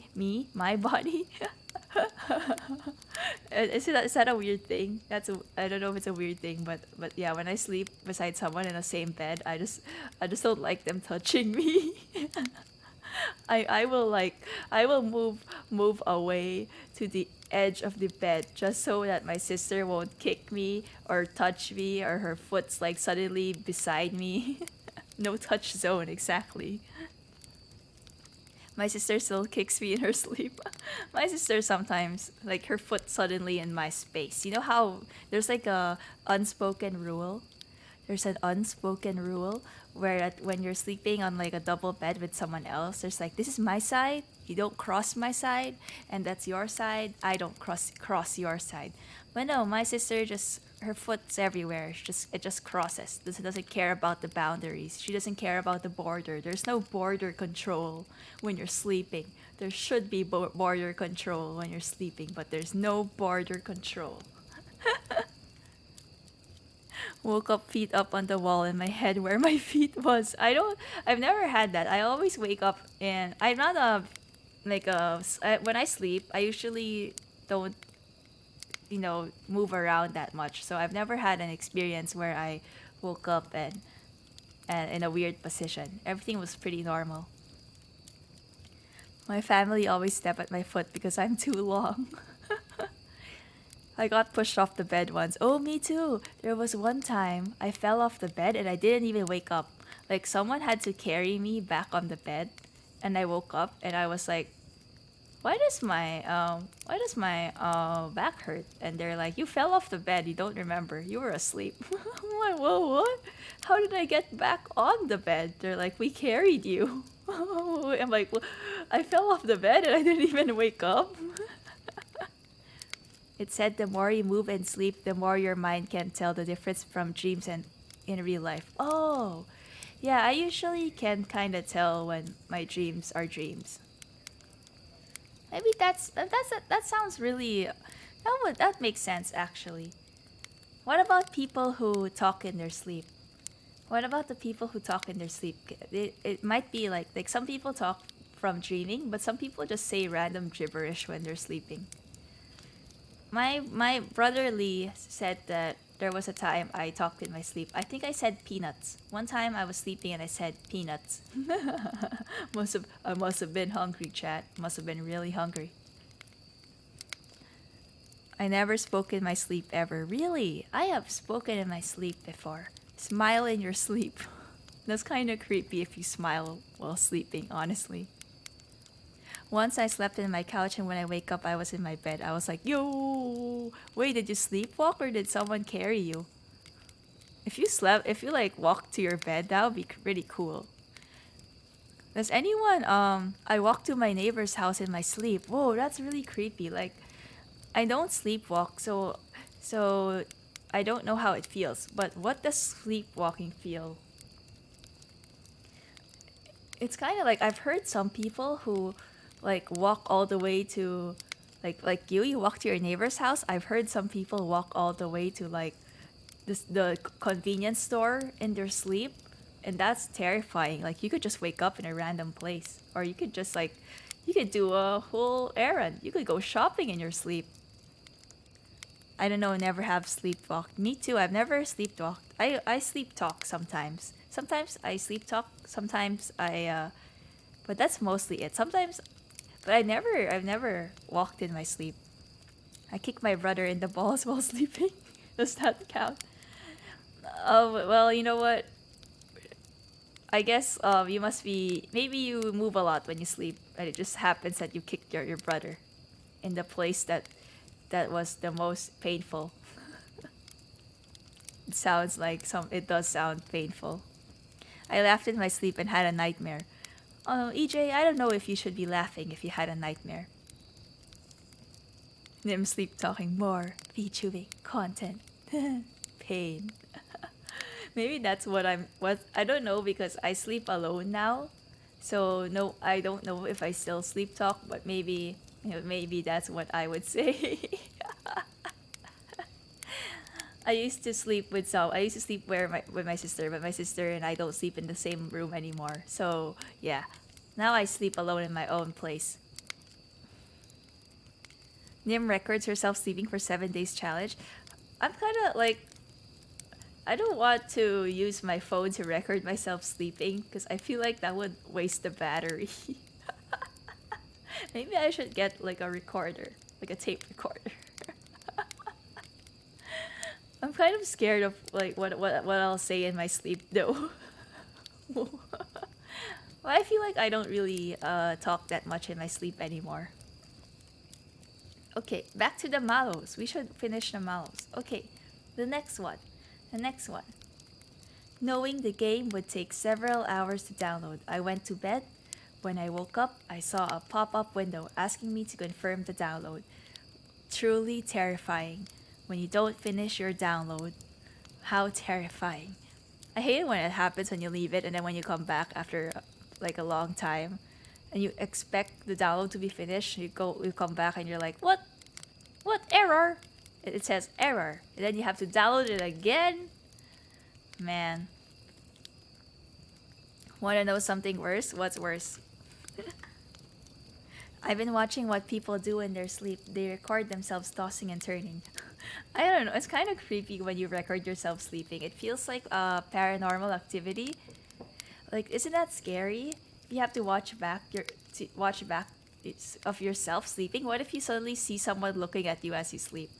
body. Is that a weird thing? I don't know if it's a weird thing, but yeah, when I sleep beside someone in the same bed, I just don't like them touching me. I will move away to the edge of the bed just so that my sister won't kick me or touch me or her foot's like suddenly beside me. No touch zone exactly. My sister still kicks me in her sleep. My sister sometimes like her foot suddenly in my space. You know how there's like a unspoken rule? There's an unspoken rule where when you're sleeping on like a double bed with someone else, there's like this is my side, you don't cross my side, and that's your side, I don't cross your side. But no, my sister just her foot's everywhere. It just crosses. Doesn't care about the boundaries. She doesn't care about the border. There's no border control when you're sleeping. There should be border control when you're sleeping, but there's no border control. Woke up feet up on the wall and my head where my feet was. I've never had that. I always wake up and I'm not a when I sleep, I usually don't move around that much. So I've never had an experience where I woke up and in a weird position. Everything was pretty normal. My family always step at my foot because I'm too long. I got pushed off the bed once. Oh, me too. There was one time I fell off the bed and I didn't even wake up. Like someone had to carry me back on the bed, and I woke up and I was like, why does my back hurt? And they're like, you fell off the bed. You don't remember. You were asleep. I'm like, whoa, what? How did I get back on the bed? They're like, we carried you. I'm like, well, I fell off the bed and I didn't even wake up. It said the more you move and sleep, the more your mind can tell the difference from dreams and in real life. Oh, yeah, I usually can kind of tell when my dreams are dreams. Maybe that sounds really that makes sense actually. What about people who talk in their sleep? What about the people who talk in their sleep? It might be like some people talk from dreaming, but some people just say random gibberish when they're sleeping. My brother Lee said that there was a time I talked in my sleep. I think I said peanuts. One time I was sleeping and I said peanuts. I must have been hungry, chat. Must have been really hungry. I never spoke in my sleep ever. Really? I have spoken in my sleep before. Smile in your sleep. That's kind of creepy if you smile while sleeping, honestly. Once I slept in my couch and when I wake up I was in my bed. I was like, yo, wait, did you sleepwalk or did someone carry you? If you like walked to your bed, that would be pretty cool. Does anyone, I walked to my neighbor's house in my sleep. Whoa, that's really creepy. Like, I don't sleepwalk, so I don't know how it feels. But what does sleepwalking feel? It's kind of like I've heard some people who like walk all the way to like you walk to your neighbor's house. I've heard some people walk all the way to like the convenience store in their sleep, and that's terrifying. Like you could just wake up in a random place, or you could just like you could do a whole errand. You could go shopping in your sleep. I don't know, never have sleepwalked. Me too, I've never sleepwalked. I sleep talk sometimes. Sometimes I sleep talk, sometimes but that's mostly it. Sometimes but I've never walked in my sleep. I kicked my brother in the balls while sleeping. Does that count? Oh, well, you know what? I guess you must be, maybe you move a lot when you sleep, and it just happens that you kicked your brother in the place that was the most painful. It sounds like it does sound painful. I laughed in my sleep and had a nightmare. Oh, EJ, I don't know if you should be laughing if you had a nightmare. Nym sleep talking more, VTubing content. Pain. Maybe that's what I don't know because I sleep alone now. So no, I don't know if I still sleep talk, but maybe maybe that's what I would say. I used to sleep with my sister, but my sister and I don't sleep in the same room anymore. So yeah, now I sleep alone in my own place. Nym records herself sleeping for 7 days challenge. I'm kind of like, I don't want to use my phone to record myself sleeping because I feel like that would waste the battery. Maybe I should get like a recorder, like a tape recorder. I'm kind of scared of like what I'll say in my sleep though. Well, I feel like I don't really talk that much in my sleep anymore. Okay, back to the mallows. We should finish the mallows. Okay, the next one. Knowing the game would take several hours to download, I went to bed. When I woke up, I saw a pop-up window asking me to confirm the download. Truly terrifying. When you don't finish your download, how terrifying. I hate it when it happens when you leave it and then when you come back after like a long time and you expect the download to be finished, you come back and you're like, what error? It says error, and then you have to download it again. Man, want to know something worse? What's worse? I've been watching what people do in their sleep. They record themselves tossing and turning. I don't know. It's kind of creepy when you record yourself sleeping. It feels like a paranormal activity. Like, isn't that scary? You have to watch back of yourself sleeping. What if you suddenly see someone looking at you as you sleep?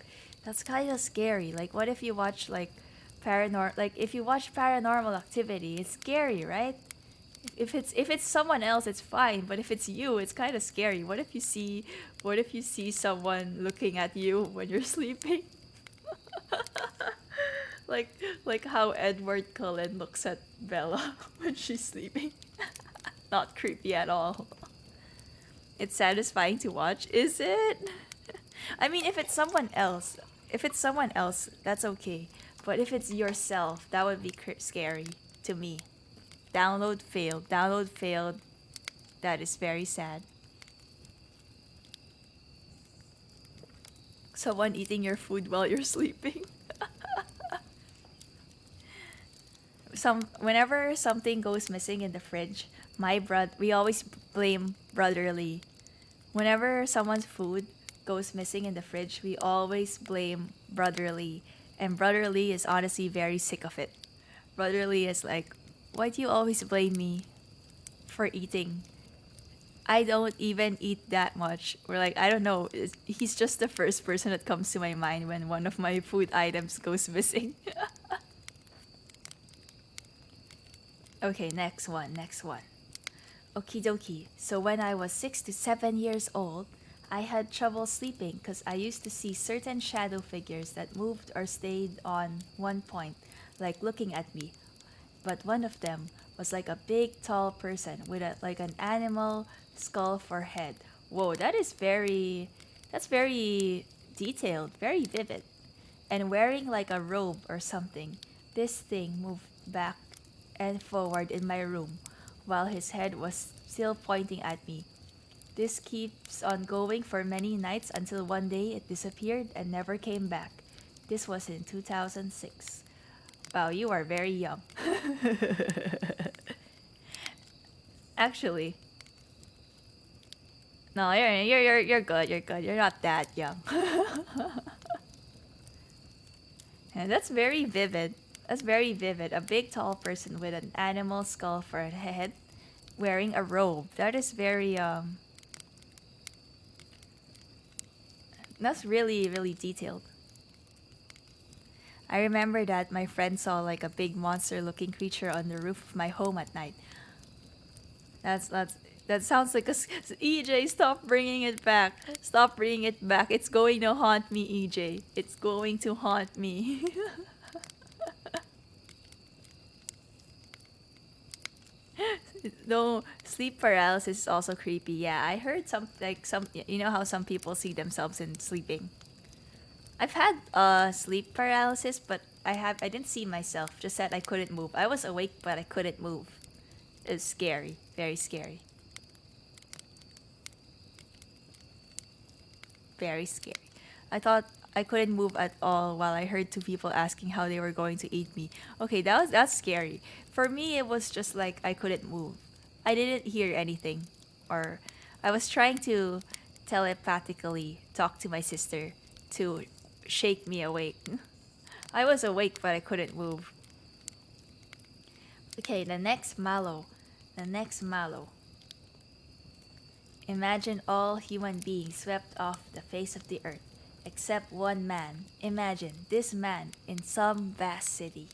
That's kind of scary. Like, what if you watch if you watch Paranormal Activity, it's scary, right? If it's someone else, it's fine, but if it's you, it's kind of scary. What if you see someone looking at you when you're sleeping? like how Edward Cullen looks at Bella when she's sleeping. Not creepy at all. It's satisfying to watch, is it? I mean, if it's someone else, that's okay. But if it's yourself, that would be scary to me. Download failed. That is very sad. Someone eating your food while you're sleeping. Whenever something goes missing in the fridge, we always blame Brotherly. Whenever someone's food goes missing in the fridge, we always blame Brotherly. And Brotherly is honestly very sick of it. Brotherly is like, why do you always blame me for eating? I don't even eat that much. Or like, I don't know. He's just the first person that comes to my mind when one of my food items goes missing. Okay, next one. Okie dokie. So when I was 6 to 7 years old, I had trouble sleeping because I used to see certain shadow figures that moved or stayed on one point, like looking at me. But one of them was like a big, tall person with like an animal skull for head. Whoa, that's very detailed, very vivid. And wearing like a robe or something. This thing moved back and forward in my room while his head was still pointing at me. This keeps on going for many nights until one day it disappeared and never came back. This was in 2006. Wow, you are very young. Actually, no, you're good. You're not that young. And that's very vivid. A big tall person with an animal skull for a head, wearing a robe. That is very That's really, really detailed. I remember that my friend saw like a big monster-looking creature on the roof of my home at night. That's that sounds like EJ. Stop bringing it back. Stop bringing it back. It's going to haunt me, EJ. It's going to haunt me. No, sleep paralysis is also creepy. Yeah, I heard some you know how some people see themselves in sleeping. I've had sleep paralysis, but I didn't see myself. Just that I couldn't move. I was awake, but I couldn't move. It was scary, very scary, very scary. I thought I couldn't move at all while I heard two people asking how they were going to eat me. Okay, that's scary. For me, it was just like I couldn't move. I didn't hear anything, or I was trying to telepathically talk to my sister to shake me awake. I was awake, but I couldn't move. Okay, the next mallow. The next mallow. Imagine all human beings swept off the face of the earth, except one man. Imagine this man in some vast city,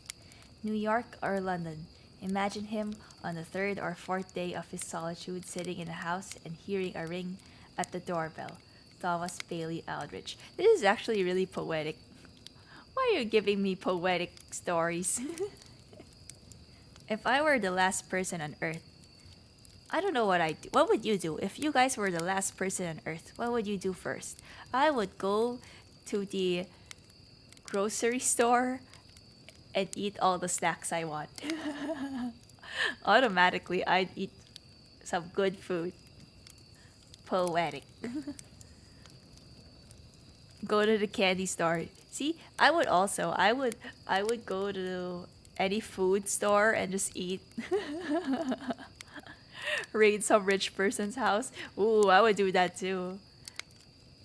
New York or London. Imagine him on the third or fourth day of his solitude, sitting in a house and hearing a ring at the doorbell. Thomas Bailey Aldrich. This is actually really poetic. Why are you giving me poetic stories? If I were the last person on Earth, I don't know what I'd do. What would you do? If you guys were the last person on Earth, what would you do first? I would go to the grocery store and eat all the snacks I want. Automatically, I'd eat some good food. Poetic. Go to the candy store. See, I would go to any food store and just eat. Raid some rich person's house. Ooh, I would do that too.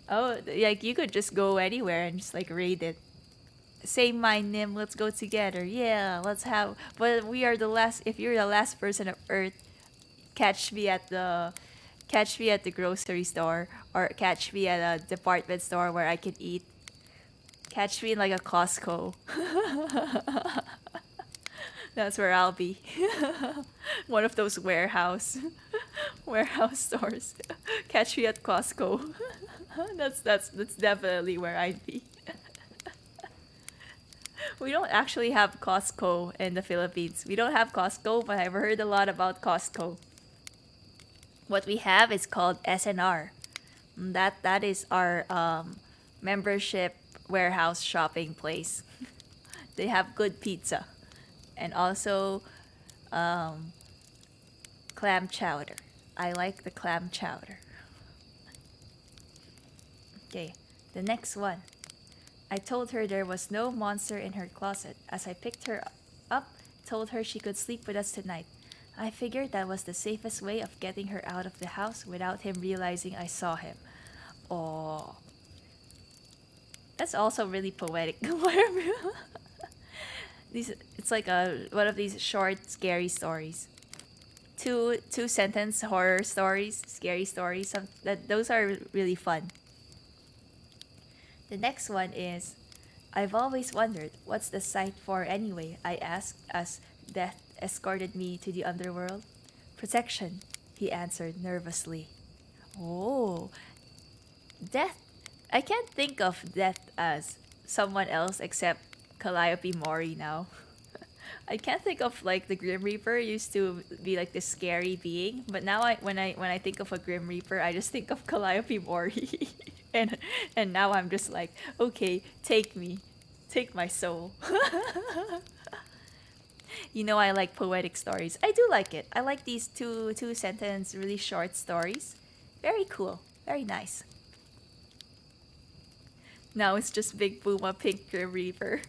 Oh, like you could just go anywhere and just like raid it. Say my Nym, let's go together. Yeah, let's have. But we are the last. If you're the last person on Earth, catch me at the, catch me at the grocery store, or catch me at a department store where I can eat. Catch me in like a Costco. That's where I'll be. One of those warehouse stores. Catch me at Costco. That's definitely where I'd be. We don't actually have Costco in the Philippines. We don't have Costco, but I've heard a lot about Costco. What we have is called SNR. That is our membership warehouse shopping place. They have good pizza, and also clam chowder. I like the clam chowder. Okay, the next one. I told her there was no monster in her closet. As I picked her up, told her she could sleep with us tonight. I figured that was the safest way of getting her out of the house without him realizing I saw him. Oh, that's also really poetic. It's like one of these short, scary stories. Two sentence horror stories, scary stories. Those are really fun. The next one is, I've always wondered, what's the sight for anyway? I asked as death escorted me to the underworld. Protection, he answered nervously. Oh, death. I can't think of death as someone else except Calliope Mori now. I can't think of like the Grim Reaper used to be like this scary being, but now when I think of a Grim Reaper, I just think of Calliope Mori. and now I'm just like, okay, take me. Take my soul. You know I like poetic stories. I do like it. I like these two sentence really short stories. Very cool. Very nice. Now it's just Big Puma Pink Grim Reaper.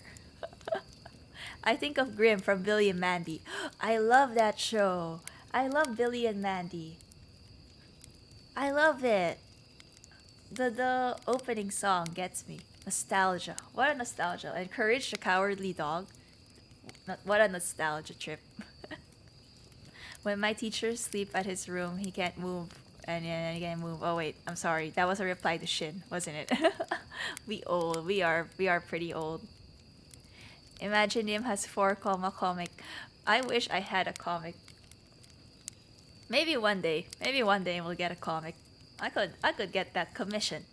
I think of Grim from Billy and Mandy. I love that show. I love Billy and Mandy. I love it. The opening song gets me. Nostalgia. What a nostalgia. And Courage the Cowardly Dog. What a nostalgia trip. When my teacher sleep at his room, he can't move. And he can't move. Oh wait, I'm sorry. That was a reply to Shin, wasn't it? We old. We are pretty old. Imagine him has 4 comic. I wish I had a comic. Maybe one day. Maybe one day we'll get a comic. I could get that commission.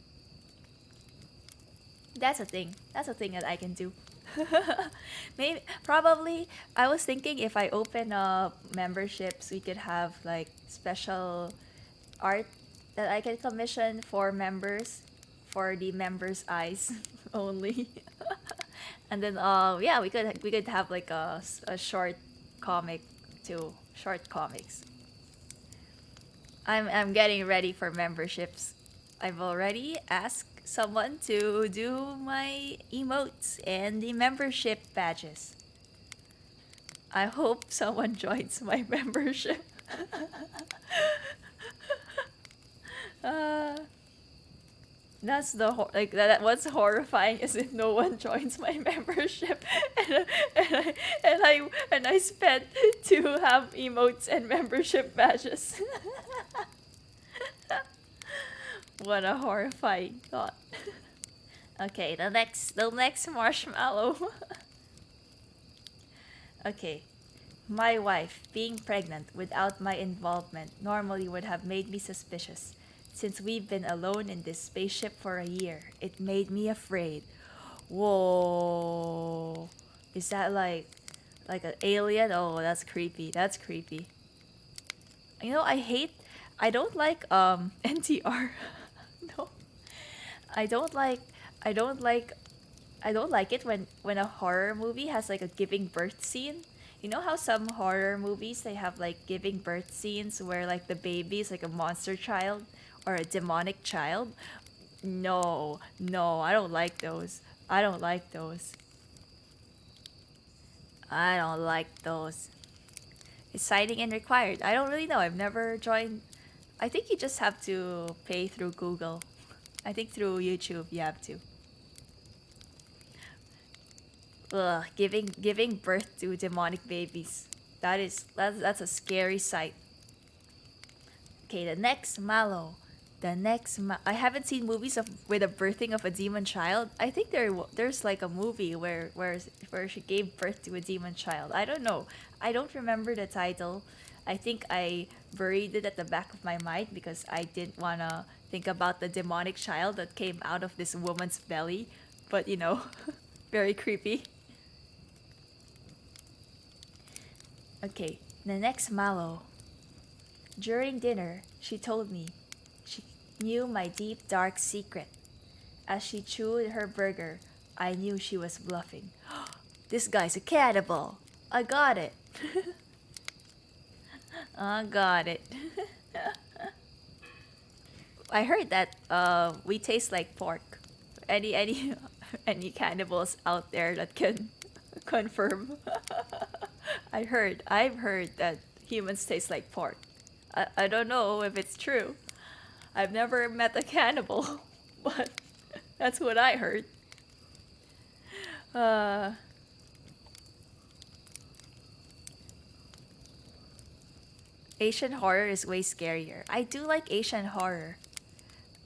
That's a thing. That's a thing that I can do. Maybe probably I was thinking if I open up memberships, we could have like special art that I can commission for members, for the members' eyes only. And then yeah, we could have like a short comic too, short comics. I'm getting ready for memberships. I've already asked someone to do my emotes and the membership badges. I hope someone joins my membership. uh, that's like what's horrifying is if no one joins my membership, and I spent to have emotes and membership badges. What a horrifying thought. Okay, the next marshmallow. Okay. My wife being pregnant without my involvement normally would have made me suspicious. Since we've been alone in this spaceship for a year, it made me afraid. Whoa. Is that like an alien? Oh, that's creepy. That's creepy. You know, I don't like NTR. No. I don't like I don't like I don't like it when a horror movie has like a giving birth scene. You know how some horror movies they have like giving birth scenes where like the baby is like a monster child or a demonic child? No, no, I don't like those. I don't like those. I don't like those. Is signing in required? I don't really know. I've never joined. I think you just have to pay through Google. I think through YouTube you have to. Ugh, giving birth to demonic babies. That's a scary sight. Okay, the next Mallow. I haven't seen movies of with the birthing of a demon child. I think there's like a movie where she gave birth to a demon child. I don't know. I don't remember the title. I think I buried it at the back of my mind because I didn't wanna think about the demonic child that came out of this woman's belly. But you know, very creepy. Okay, the next Mallow. During dinner, she told me she knew my deep dark secret. As she chewed her burger, I knew she was bluffing. This guy's a cannibal. I got it. I got it. I heard that we taste like pork. Any any cannibals out there that can confirm? I've heard that humans taste like pork. I don't know if it's true. I've never met a cannibal, but that's what I heard. Uh, Asian horror is way scarier. I do like Asian horror.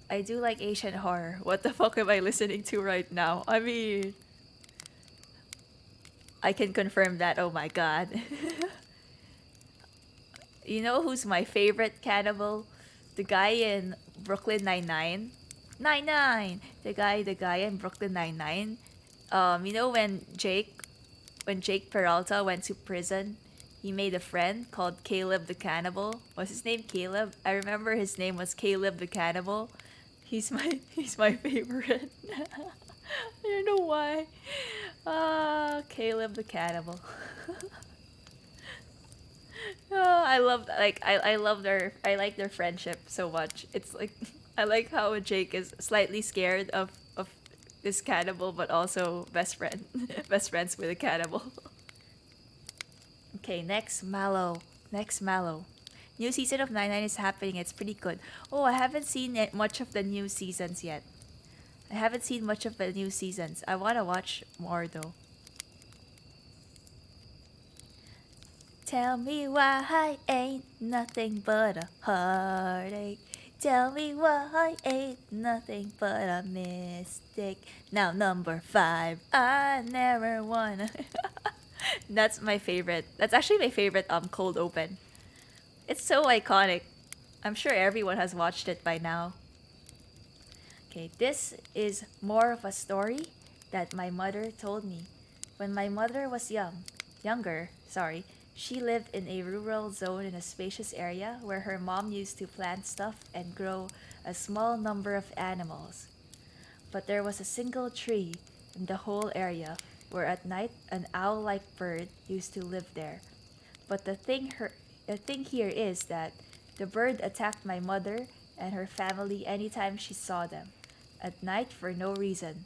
I do like Asian horror. What the fuck am I listening to right now? I mean, I can confirm that. Oh my god. You know who's my favorite cannibal? The guy in Brooklyn Nine-Nine. Nine-Nine! The guy in Brooklyn Nine-Nine. You know when Jake Peralta went to prison, he made a friend called Caleb the Cannibal. Was his name Caleb? I remember his name was Caleb the Cannibal. He's my favorite. I don't know why. Caleb the Cannibal. I love I like their friendship so much. It's like I like how Jake is slightly scared of this cannibal, but also best friend, best friends with a cannibal. Okay, next Mallow. Next Mallow. New season of Nine Nine is happening. It's pretty good. Oh, I haven't seen much of the new seasons yet. I haven't seen much of the new seasons. I wanna watch more though. Tell me why ain't nothing but a heartache. tell me why ain't nothing but a mistake. Now number 5, I never wanna. That's my favorite. That's actually my favorite cold open. It's so iconic. I'm sure everyone has watched it by now. Okay, this is more of a story that my mother told me. When my mother was younger, she lived in a rural zone in a spacious area where her mom used to plant stuff and grow a small number of animals. But there was a single tree in the whole area where at night an owl-like bird used to live there. But the thing here is that the bird attacked my mother and her family anytime she saw them, at night for no reason.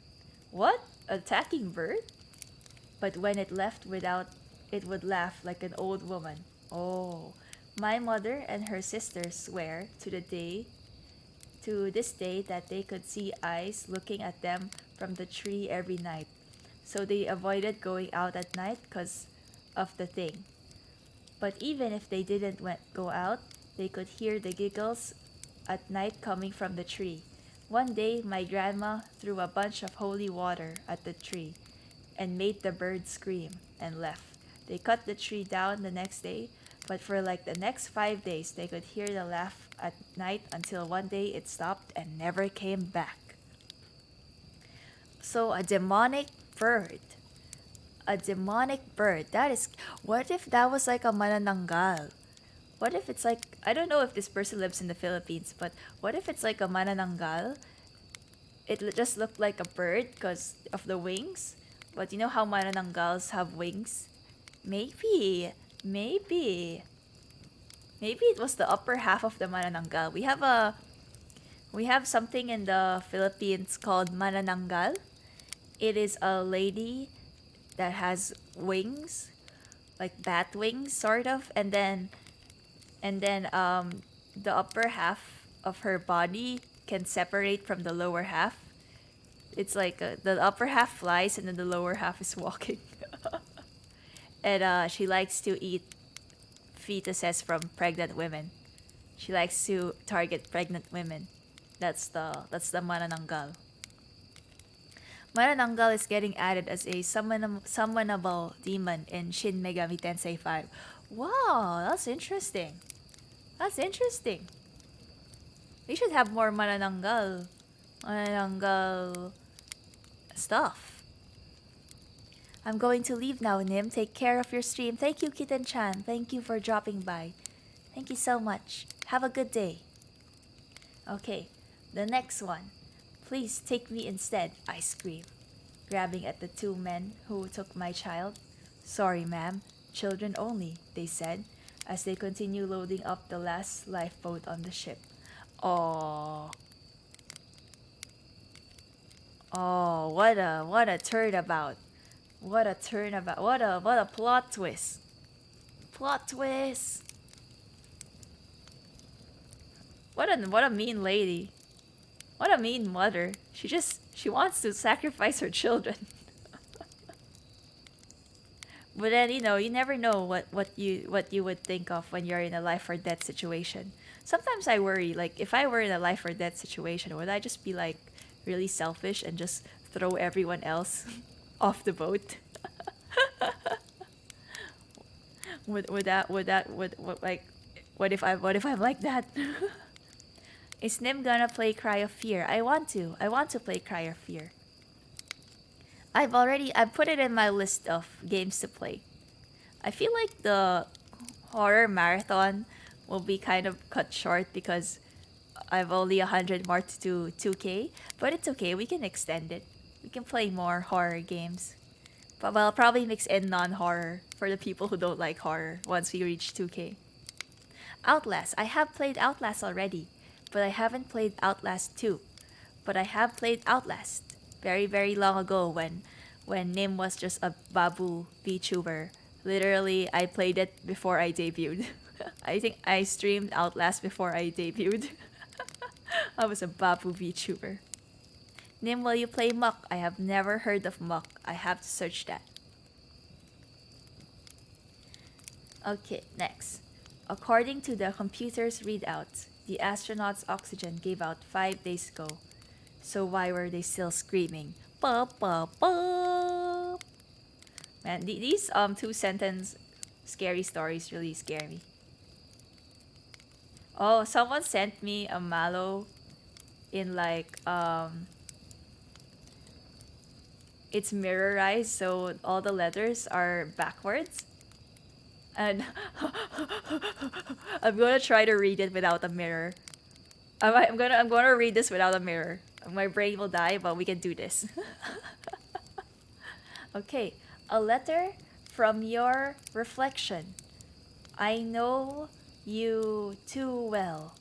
What? Attacking bird? But when it left without, it would laugh like an old woman. Oh, my mother and her sisters swear to this day that they could see eyes looking at them from the tree every night. So they avoided going out at night because of the thing. But even if they didn't go out, they could hear the giggles at night coming from the tree. One day, my grandma threw a bunch of holy water at the tree and made the bird scream and left. They cut the tree down the next day, but for like the next 5 days, they could hear the laugh at night until one day it stopped and never came back. So a demonic bird. A demonic bird. That is, what if that was like a manananggal? What if it's like, I don't know if this person lives in the Philippines, but what if it's like a manananggal? Just looked like a bird because of the wings. But you know how manananggals have wings? Maybe it was the upper half of the manananggal. We have something in the Philippines called manananggal. It is a lady that has wings, like bat wings, sort of, and then the upper half of her body can separate from the lower half. It's like the upper half flies and then the lower half is walking. And she likes to eat fetuses from pregnant women. She likes to target pregnant women. That's the manananggal. Manananggal is getting added as a summonable demon in Shin Megami Tensei 5. Wow, that's interesting. That's interesting. We should have more manananggal stuff. I'm going to leave now, Nym. Take care of your stream. Thank you, Kitten-chan. Thank you for dropping by. Thank you so much. Have a good day. Okay, the next one. Please take me instead, I scream, grabbing at the 2 men who took my child. Sorry, ma'am. Children only, they said, as they continue loading up the last lifeboat on the ship. Oh, what a turnabout. What a turnabout. What a plot twist. Plot twist. What a mean lady. What a mean mother. She wants to sacrifice her children. But then, you never know what you would think of when you're in a life or death situation. Sometimes I worry, like, if I were in a life or death situation, would I just be like really selfish and just throw everyone else off the boat? What if I'm like that? Is Nym gonna play Cry of Fear? I want to play Cry of Fear. I've put it in my list of games to play. I feel like the horror marathon will be kind of cut short because I've only 100 more to do 2K, but it's okay, we can extend it. We can play more horror games. But I'll probably mix in non-horror for the people who don't like horror once we reach 2K. Outlast. I have played Outlast already, but I haven't played Outlast 2. But I have played Outlast very, very long ago when Nym was just a babu VTuber. Literally, I played it before I debuted. I think I streamed Outlast before I debuted. I was a babu VTuber. Nym, will you play Muck? I have never heard of Muck. I have to search that. Okay, next. According to the computer's readouts, The astronauts' oxygen gave out 5 days ago. So why were they still screaming? Pa pa pa. Man, these two-sentence scary stories really scare me. Oh, someone sent me a mallow in like it's mirrorized, so all the letters are backwards. And I'm gonna try to read it without a mirror. I'm gonna read this without a mirror. My brain will die, but we can do this. Okay, a letter from your reflection. I know you too well.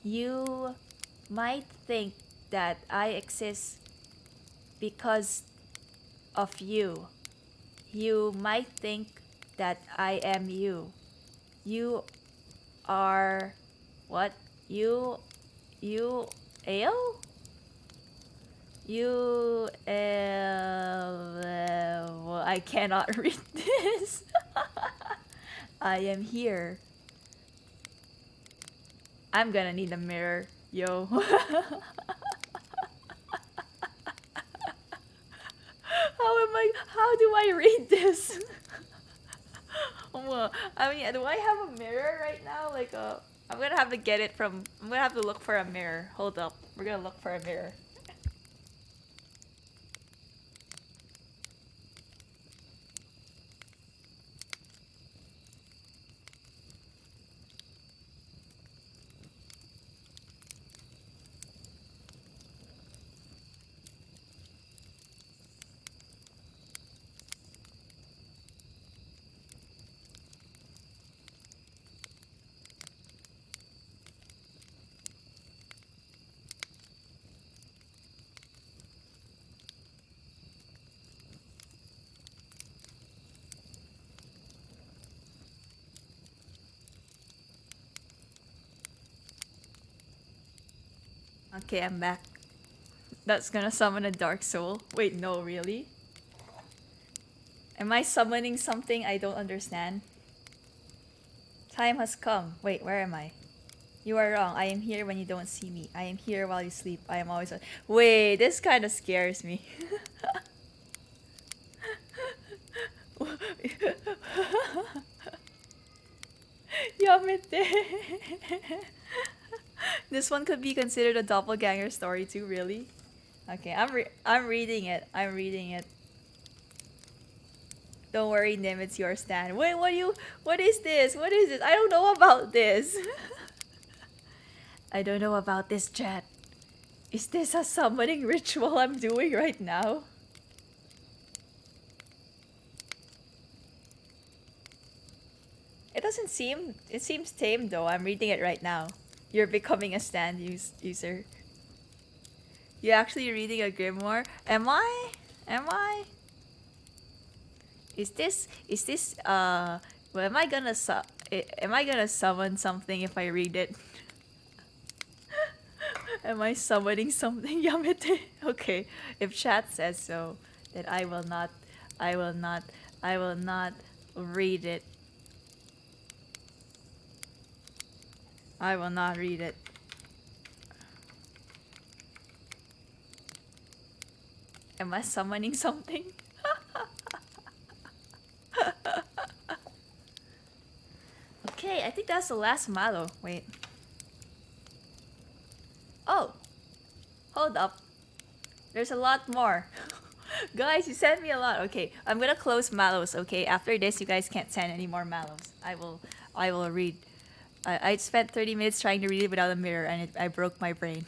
You might think that I exist because of you. You might think that I am you. You are what? You ale? I cannot read this. I am here. I'm gonna need a mirror, yo. How do I read this? Well, I mean, do I have a mirror right now? Like I'm gonna have to get it from. I'm gonna have to look for a mirror. Hold up, we're gonna look for a mirror. Okay, I'm back. That's gonna summon a dark soul. Wait, no, really? Am I summoning something I don't understand? Time has come. Wait, where am I? You are wrong. I am here when you don't see me. I am here while you sleep. I am always. Wait, this kind of scares me. Yamete. This one could be considered a doppelganger story too, really? Okay, I'm reading it. I'm reading it. Don't worry, Nym, it's your stand. Wait, what is this? What is this? I don't know about this. I don't know about this, chat. Is this a summoning ritual I'm doing right now? It doesn't seem... It seems tame though. I'm reading it right now. You're becoming a stand user. You actually reading a grimoire? Am I? Am I? Is this well, am I gonna summon something if I read it? Am I summoning something, Yamete? Okay, if chat says so, then I will not read it. I will not read it. Am I summoning something? Okay, I think that's the last mallow. Wait. Oh! Hold up. There's a lot more. Guys, you sent me a lot. Okay, I'm gonna close mallows, okay? After this, you guys can't send any more mallows. I will read. I spent 30 minutes trying to read it without a mirror and I broke my brain.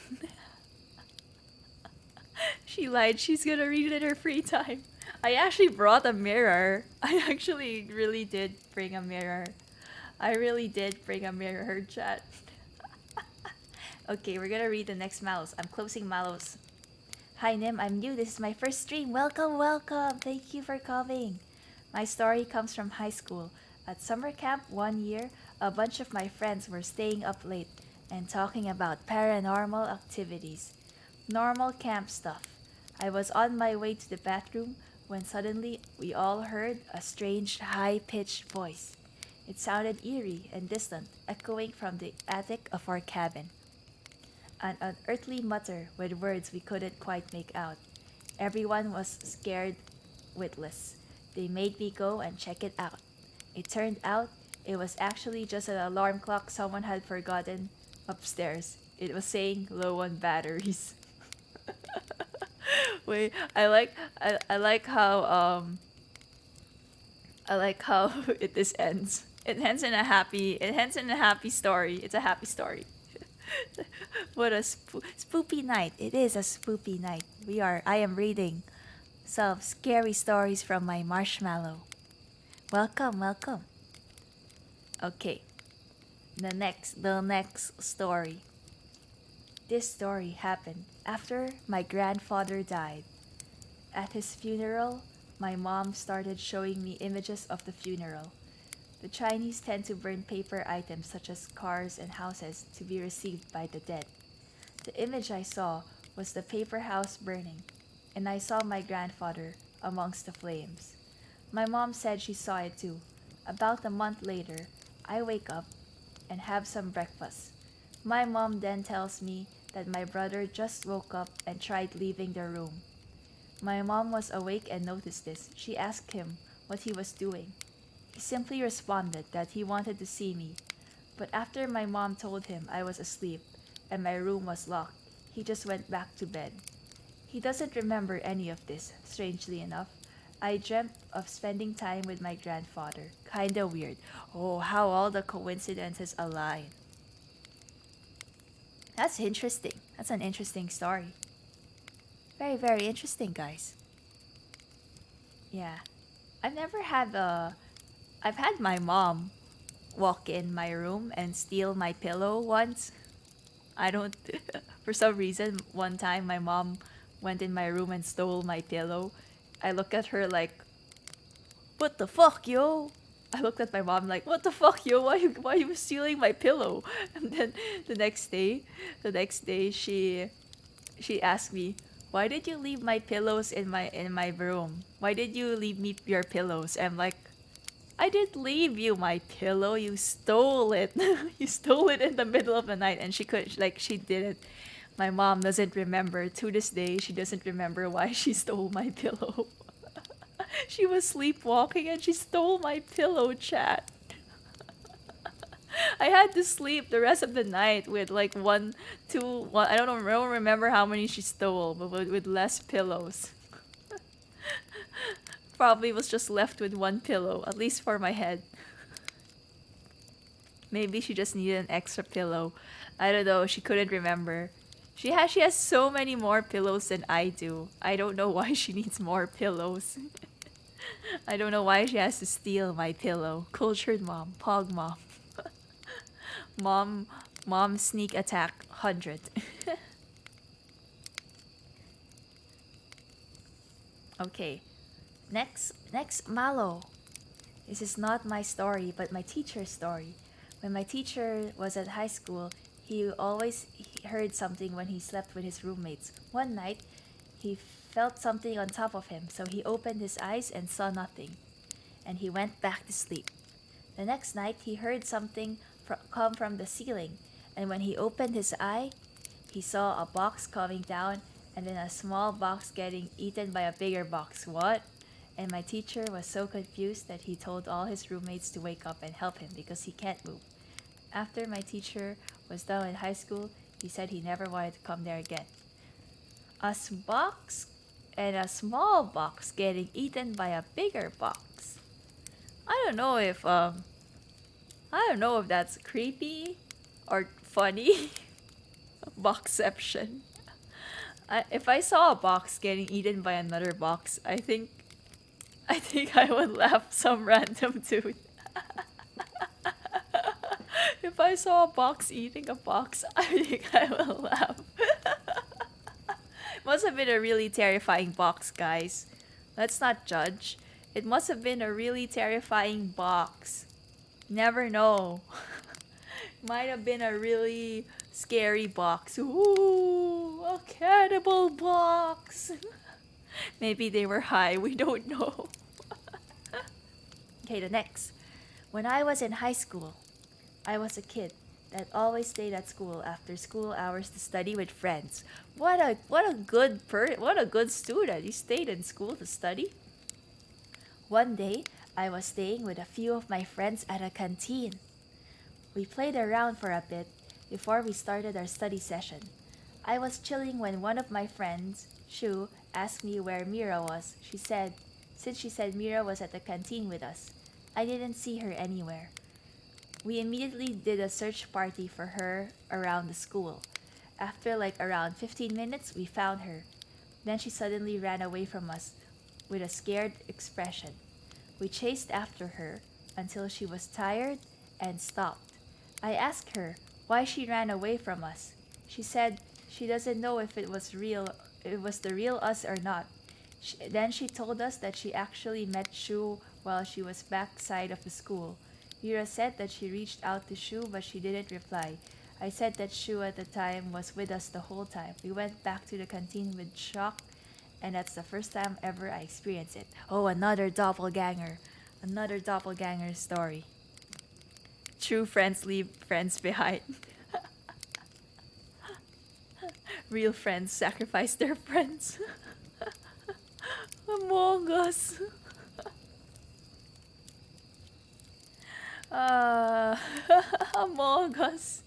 She lied. She's gonna read it in her free time. I actually brought a mirror. I actually really did bring a mirror. I really did bring a mirror, chat. Okay, we're gonna read the next mallows. I'm closing mallows. Hi Nym, I'm new. This is my first stream. Welcome, welcome. Thank you for coming. My story comes from high school. At summer camp one year, a bunch of my friends were staying up late and talking about paranormal activities. Normal camp stuff. I was on my way to the bathroom when suddenly we all heard a strange high-pitched voice. It sounded eerie and distant, echoing from the attic of our cabin. An unearthly mutter with words we couldn't quite make out. Everyone was scared witless. They made me go and check it out. It turned out it was actually just an alarm clock someone had forgotten upstairs. It was saying low on batteries. Wait, I like how this ends. It ends in a happy story. It's a happy story. What a spoopy night. It is a spoopy night. I am reading some scary stories from my marshmallow. Welcome, welcome. Okay. The next story. This story happened after my grandfather died. At his funeral, my mom started showing me images of the funeral. The Chinese tend to burn paper items such as cars and houses to be received by the dead. The image I saw was the paper house burning, and I saw my grandfather amongst the flames. My mom said she saw it too. About a month later, I wake up and have some breakfast. My mom then tells me that my brother just woke up and tried leaving the room. My mom was awake and noticed this. She asked him what he was doing. He simply responded that he wanted to see me. But after my mom told him I was asleep and my room was locked, he just went back to bed. He doesn't remember any of this, strangely enough. I dreamt of spending time with my grandfather. Kinda weird. Oh, how all the coincidences align. That's interesting. That's an interesting story. Very, very interesting, guys. Yeah. I've never had I've had my mom walk in my room and steal my pillow once. I don't for some reason one time my mom went in my room and stole my pillow. I looked at her like, "What the fuck, yo?" I looked at my mom like, "What the fuck, yo? Why you stealing my pillow?" And then the next day she asked me, "Why did you leave my pillows in my room? Why did you leave me your pillows?" I'm like, "I didn't leave you my pillow. You stole it. You stole it in the middle of the night." And she did it. My mom doesn't remember. To this day, she doesn't remember why she stole my pillow. She was sleepwalking and she stole my pillow, chat. I had to sleep the rest of the night with like one, two, one. I don't remember how many she stole, but with less pillows. Probably was just left with one pillow, at least for my head. Maybe she just needed an extra pillow. I don't know. She couldn't remember. She has so many more pillows than I do. I don't know why she needs more pillows. I don't know why she has to steal my pillow. Cultured mom, pog mom. Mom sneak attack 100. Okay. Next Mallow. This is not my story, but my teacher's story. When my teacher was at high school, he heard something when he slept with his roommates. One night, he felt something on top of him, so he opened his eyes and saw nothing. And he went back to sleep. The next night, he heard something come from the ceiling, and when he opened his eye, he saw a box coming down and then a small box getting eaten by a bigger box. What? And my teacher was so confused that he told all his roommates to wake up and help him because he can't move. After my teacher was done in high school, he said he never wanted to come there again. A box and a small box getting eaten by a bigger box. I don't know if that's creepy or funny. Boxception. If I saw a box getting eaten by another box, I think I would laugh some random dude. If I saw a box eating a box, I think I will laugh. Must have been a really terrifying box, guys. Let's not judge. It must have been a really terrifying box. Never know. Might have been a really scary box. Ooh, a cannibal box. Maybe they were high. We don't know. Okay, the next. When I was in high school, I was a kid that always stayed at school after school hours to study with friends. What a good student. You stayed in school to study? One day, I was staying with a few of my friends at a canteen. We played around for a bit before we started our study session. I was chilling when one of my friends, Shu, asked me where Mira was. Since she said Mira was at the canteen with us, I didn't see her anywhere. We immediately did a search party for her around the school. After around 15 minutes, we found her. Then she suddenly ran away from us with a scared expression. We chased after her until she was tired and stopped. I asked her why she ran away from us. She said she doesn't know if it was the real us or not. Then she told us that she actually met Shu while she was backside of the school. Mira said that she reached out to Shu but she didn't reply. I said that Shu at the time was with us the whole time. We went back to the canteen with shock, and that's the first time ever I experienced it. Oh, another doppelganger. Another doppelganger story. True friends leave friends behind. Real friends sacrifice their friends. Among Us. Among Us.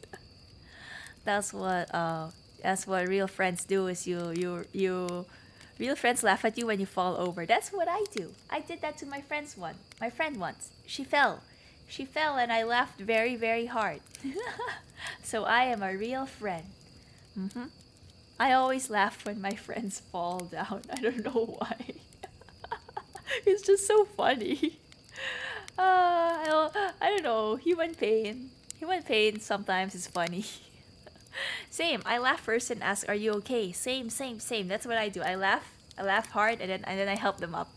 That's what real friends do. Is you real friends laugh at you when you fall over. That's what I do. I did that to my friend once. She fell, and I laughed very, very hard. So I am a real friend. I always laugh when my friends fall down. I don't know why. It's just so funny. I don't know. Human pain. Human pain sometimes is funny. Same. I laugh first and ask, "Are you okay?" Same. That's what I do. I laugh hard, and then I help them up.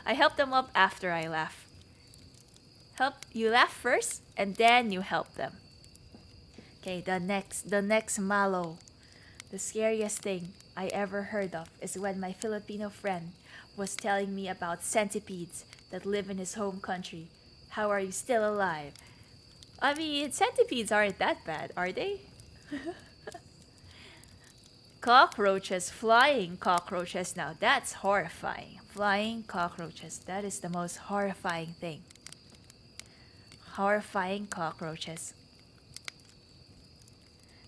I help them up after I laugh. You laugh first, and then you help them. Okay. The next mallow. The scariest thing I ever heard of is when my Filipino friend was telling me about centipedes that live in his home country. How are you still alive? I mean, centipedes aren't that bad, are they? Cockroaches, flying cockroaches. Now that's horrifying. Flying cockroaches. That is the most horrifying thing. Horrifying cockroaches.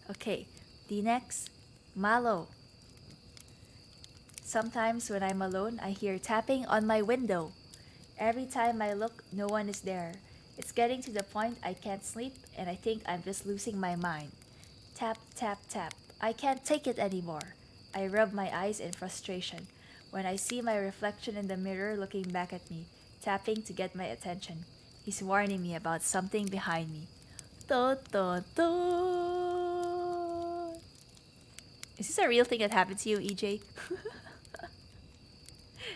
Okay, the next, mallow. Sometimes when I'm alone, I hear tapping on my window. Every time I look, no one is there. It's getting to the point I can't sleep and I think I'm just losing my mind. Tap, tap, tap. I can't take it anymore. I rub my eyes in frustration when I see my reflection in the mirror looking back at me, tapping to get my attention. He's warning me about something behind me. Dun, dun, dun. Is this a real thing that happened to you, EJ?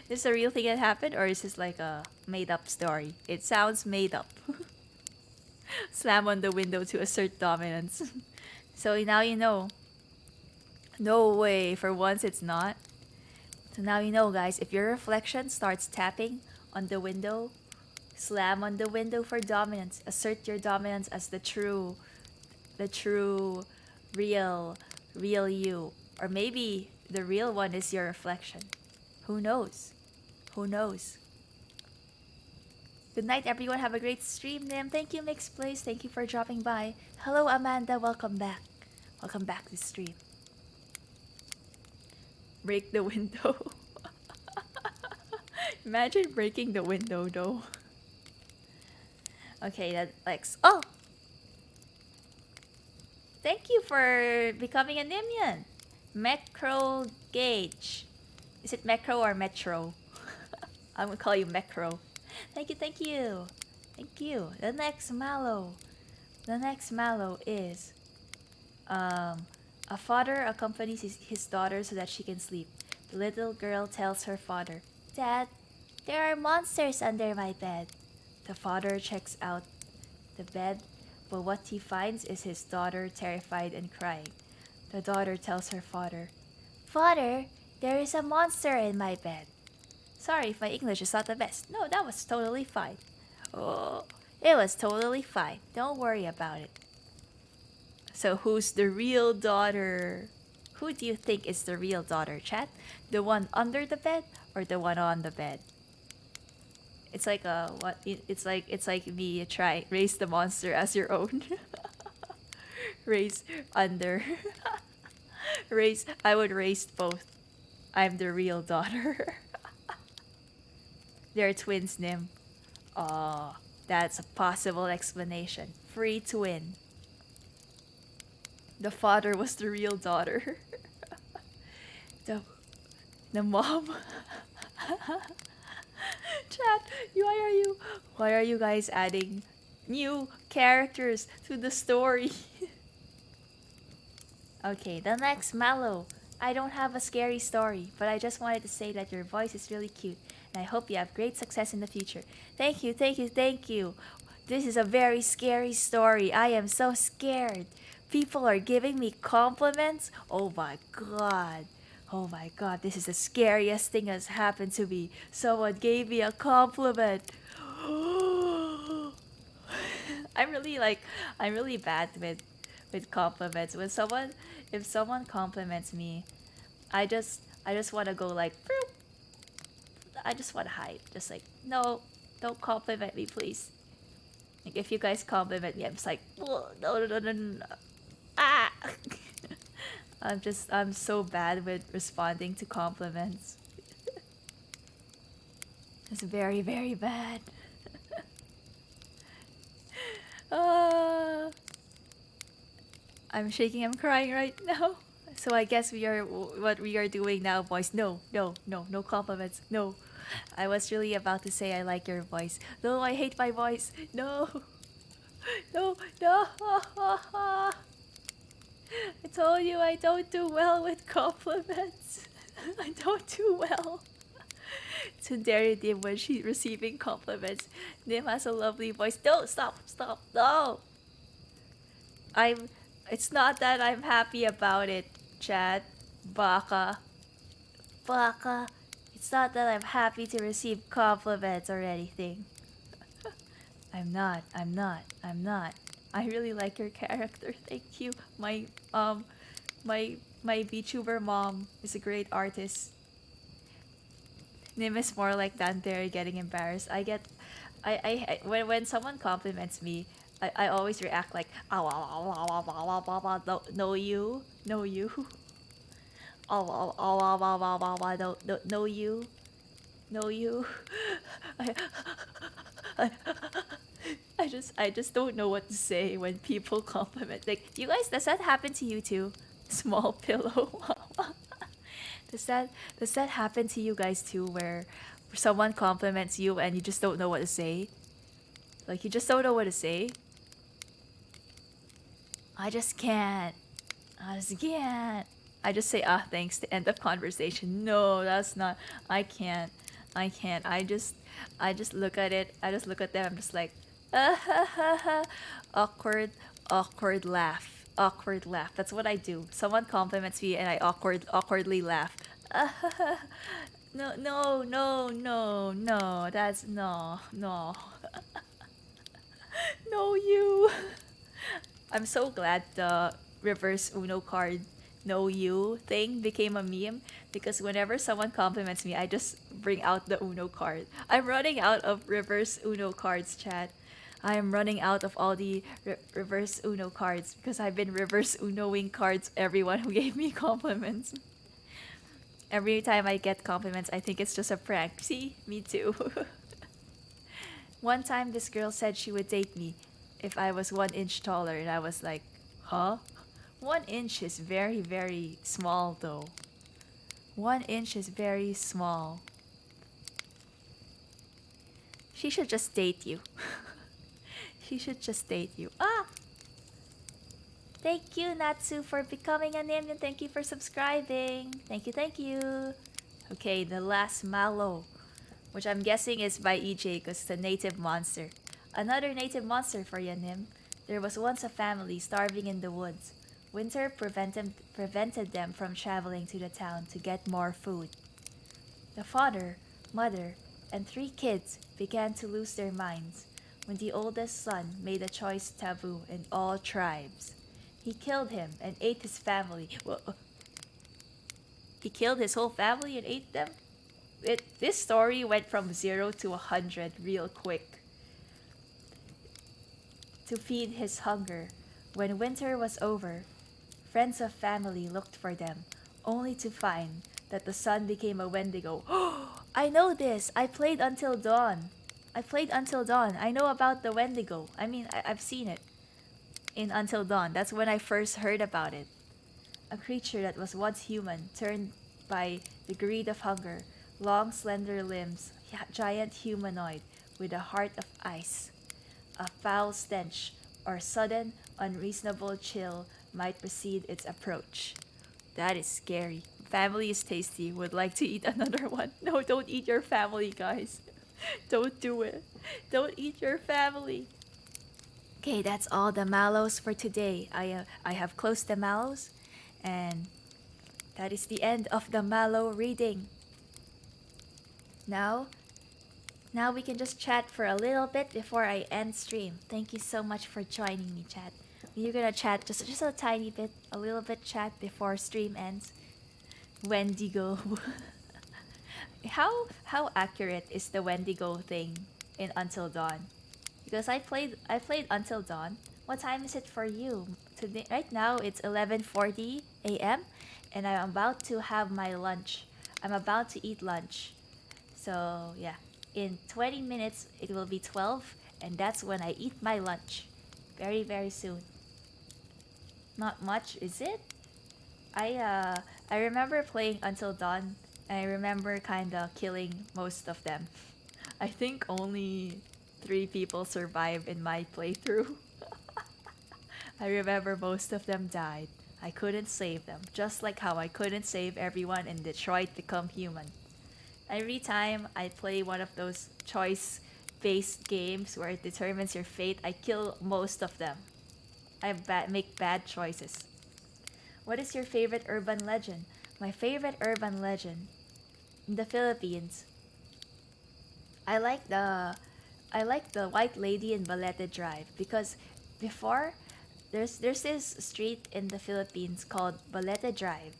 Is this a real thing that happened, or is this like a made-up story? It sounds made up. Slam on the window to assert dominance. So now you know. No way, for once it's not. So now you know, guys, if your reflection starts tapping on the window, slam on the window for dominance. Assert your dominance as the true, real you. Or maybe the real one is your reflection. Who knows? Who knows? Good night, everyone. Have a great stream, Nym. Thank you, Mixed Place. Thank you for dropping by. Hello, Amanda. Welcome back. Welcome back to the stream. Break the window. Imagine breaking the window, though. Okay, that Lex. Oh! Thank you for becoming a Nymian. Macro Gauge. Is it Macro or Metro? I'm gonna call you Macro. Thank you, thank you. Thank you. The next mallow. The next mallow is a father accompanies his daughter so that she can sleep. The little girl tells her father, "Dad, there are monsters under my bed." The father checks out the bed, but what he finds is his daughter terrified and crying. The daughter tells her father, "Father, there is a monster in my bed." Sorry if my English is not the best. No, that was totally fine. Oh, It was totally fine. Don't worry about it. So who's the real daughter? Who do you think is the real daughter, chat? The one under the bed or the one on the bed? It's like a what? It's like me try raise the monster as your own. Raise under. Raise. I would raise both. I'm the real daughter. They're twins, Nym. Oh, that's a possible explanation. Free twin. The father was the real daughter. the the mom. Chat, why are you guys adding new characters to the story? Okay, the next Mallow. I don't have a scary story, but I just wanted to say that your voice is really cute, and I hope you have great success in the future. Thank you, thank you, thank you. This is a very scary story. I am so scared. People are giving me compliments. Oh my god. Oh my god, this is the scariest thing that's happened to me. Someone gave me a compliment. I'm really bad with compliments. If someone compliments me, I just want to go like "Boop." I just want to hide. Just like, no, don't compliment me, please. Like if you guys compliment me, I'm just like, no, no, no, no, no. Ah. I'm so bad with responding to compliments. It's very, very bad. I'm shaking, I'm crying right now. So I guess what we are doing now, boys. No, no, no, no compliments. No. I was really about to say I like your voice. No, I hate my voice. No. No, no. I told you I don't do well with compliments. I don't do well. Tsundere Nym when she's receiving compliments. Nym has a lovely voice. No, stop, stop, no. It's not that I'm happy about it, chat. Baka. Baka. It's not that I'm happy to receive compliments or anything. I'm not. I really like your character. Thank you. My VTuber mom is a great artist. Nym is more like Dante getting embarrassed. When someone compliments me, I always react like no you no you no you no you I just don't know what to say when people compliment. Like, you guys, does that happen to you too? Small pillow. Does that happen to you guys too, where someone compliments you and you just don't know what to say? Like, you just don't know what to say? I just can't. I just say thanks to end of conversation. No, that's not. I can't. I just look at it. I just look at them. I'm just like, awkward laugh. Awkward laugh. That's what I do. Someone compliments me and I awkwardly laugh. No. That's no. No, you. I'm so glad the reverse Uno card "no you" thing became a meme, because whenever someone compliments me, I just bring out the Uno card. I'm running out of reverse Uno cards, chat. I am running out of all the reverse Uno cards because I've been reverse Unoing cards everyone who gave me compliments. Every time I get compliments, I think it's just a prank. See? Me too. One time, this girl said she would date me if I was 1 inch taller, and I was like, huh? 1 inch is very, very small, though. 1 inch is very small. She should just date you. She should just date you. Thank you, Natsu, for becoming a Nym, and thank you for subscribing. Thank you. Okay, the last Mallow, which I'm guessing is by EJ because it's a native monster. Another native monster for you, Nym. There was once a family starving in the woods. Winter prevented them from traveling to the town to get more food. The father, mother, and 3 kids began to lose their minds. when the oldest son made a choice taboo in all tribes. He killed him and ate his family. He killed his whole family and ate them? This story went from 0 to 100 real quick. To feed his hunger, when winter was over, friends of family looked for them, only to find that the sun became a Wendigo. I know this! I played Until Dawn. I know about the Wendigo. I mean, I've seen it in Until Dawn. That's when I first heard about it. A creature that was once human, turned by the greed of hunger, long slender limbs, giant humanoid with a heart of ice. A foul stench or sudden, unreasonable chill might precede its approach. That is scary. Family is tasty. Would like to eat another one. No, don't eat your family, guys. Don't do it. Don't eat your family. Okay, that's all the mallows for today. I have closed the mallows, and that is the end of the mallow reading. Now we can just chat for a little bit before I end stream. Thank you so much for joining me, chat. We're gonna chat just a tiny bit, a little bit chat before stream ends. Wendigo. How accurate is the Wendigo thing in Until Dawn? Because I played Until Dawn. What time is it for you? Today right now it's 11:40 a.m. and I'm about to have my lunch. I'm about to eat lunch. So, yeah. In 20 minutes it will be 12 and that's when I eat my lunch. Very very soon. Not much, is it? I remember playing Until Dawn. I remember kinda killing most of them. I think only 3 people survived in my playthrough. I remember most of them died. I couldn't save them, just like how I couldn't save everyone in Detroit Become Human. Every time I play one of those choice-based games where it determines your fate, I kill most of them. I make bad choices. What is your favorite urban legend? My favorite urban legend in the Philippines. I like the White Lady in Balete Drive because before there's this street in the Philippines called Balete Drive,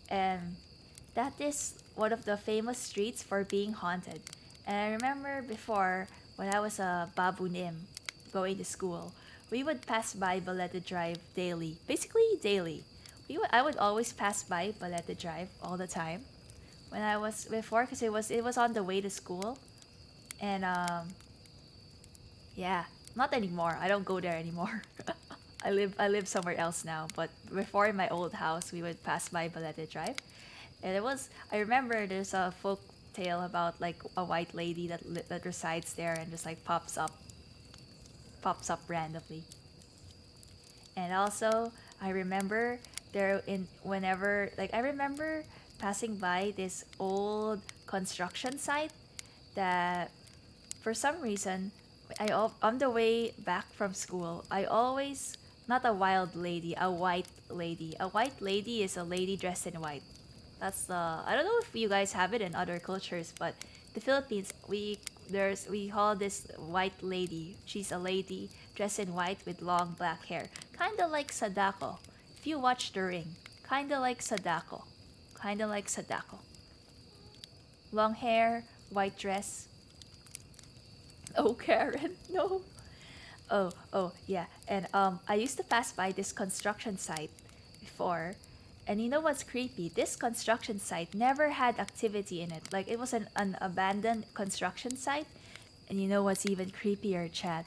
and that is one of the famous streets for being haunted. And I remember before when I was a Babu Nym going to school, we would pass by Balete Drive daily, basically daily. I would always pass by Balete Drive all the time when I was before because it was on the way to school, and yeah, not anymore. I don't go there anymore. I live somewhere else now. But before in my old house, we would pass by Balete Drive, and I remember there's a folk tale about like a white lady that resides there and just like pops up randomly. And also, I remember I remember passing by this old construction site that for some reason on the way back from school, I always not a wild lady, a white lady. A white lady is a lady dressed in white. That's the I don't know if you guys have it in other cultures, but the Philippines we call this white lady. She's a lady dressed in white with long black hair, kind of like Sadako. If you watch The Ring, kind of like Sadako, long hair, white dress. Oh, Karen, no. Oh, yeah. And I used to pass by this construction site before, and you know what's creepy? This construction site never had activity in it. Like it was an abandoned construction site. And you know what's even creepier, Chad?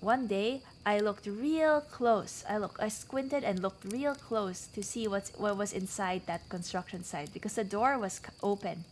One day, I looked real close. I squinted and looked real close to see what was inside that construction site because the door was open.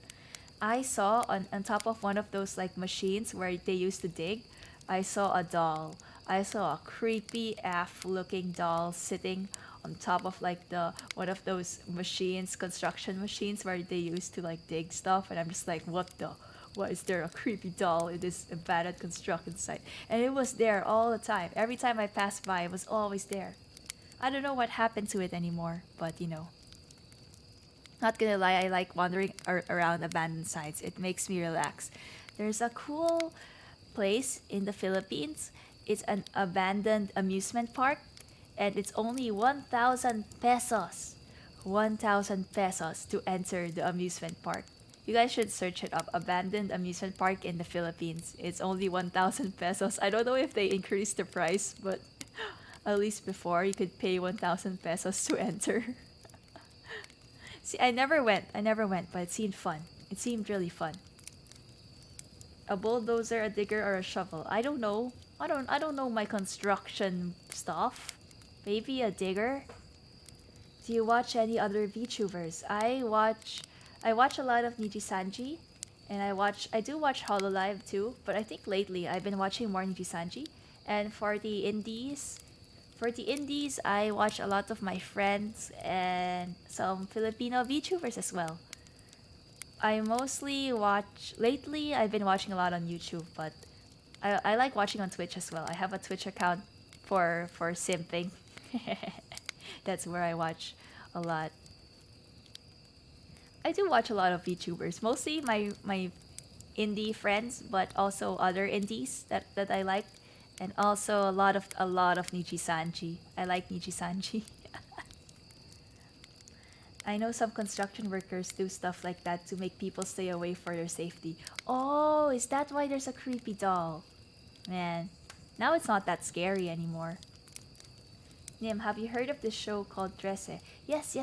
I saw on top of one of those like machines where they used to dig, I saw a doll. I saw a creepy AF looking doll sitting on top of like the one of those machines, construction machines where they used to like dig stuff, and I'm just like, why is there a creepy doll in this abandoned construction site? And it was there all the time. Every time I passed by, it was always there. I don't know what happened to it anymore, but you know. Not gonna lie, I like wandering around abandoned sites. It makes me relax. There's a cool place in the Philippines. It's an abandoned amusement park, and it's only 1,000 pesos. 1,000 pesos to enter the amusement park. You guys should search it up. Abandoned amusement park in the Philippines. It's only 1,000 pesos. I don't know if they increased the price, but at least before you could pay 1,000 pesos to enter. See, I never went, but it seemed fun. It seemed really fun. A bulldozer, a digger, or a shovel? I don't know. I don't know my construction stuff. Maybe a digger? Do you watch any other VTubers? I watch a lot of Nijisanji, and I do watch Hololive too, but I think lately I've been watching more Nijisanji. And for the indies, I watch a lot of my friends and some Filipino VTubers as well. I mostly watch lately. I've been watching a lot on YouTube, but I like watching on Twitch as well. I have a Twitch account for simping. That's where I watch a lot. I do watch a lot of VTubers, mostly my indie friends, but also other indies that I like, and also a lot of Nijisanji. I like Nijisanji. I know some construction workers do stuff like that to make people stay away for their safety. Oh, is that why there's a creepy doll? Man, now it's not that scary anymore. Nym, have you heard of this show called Trece? Yes,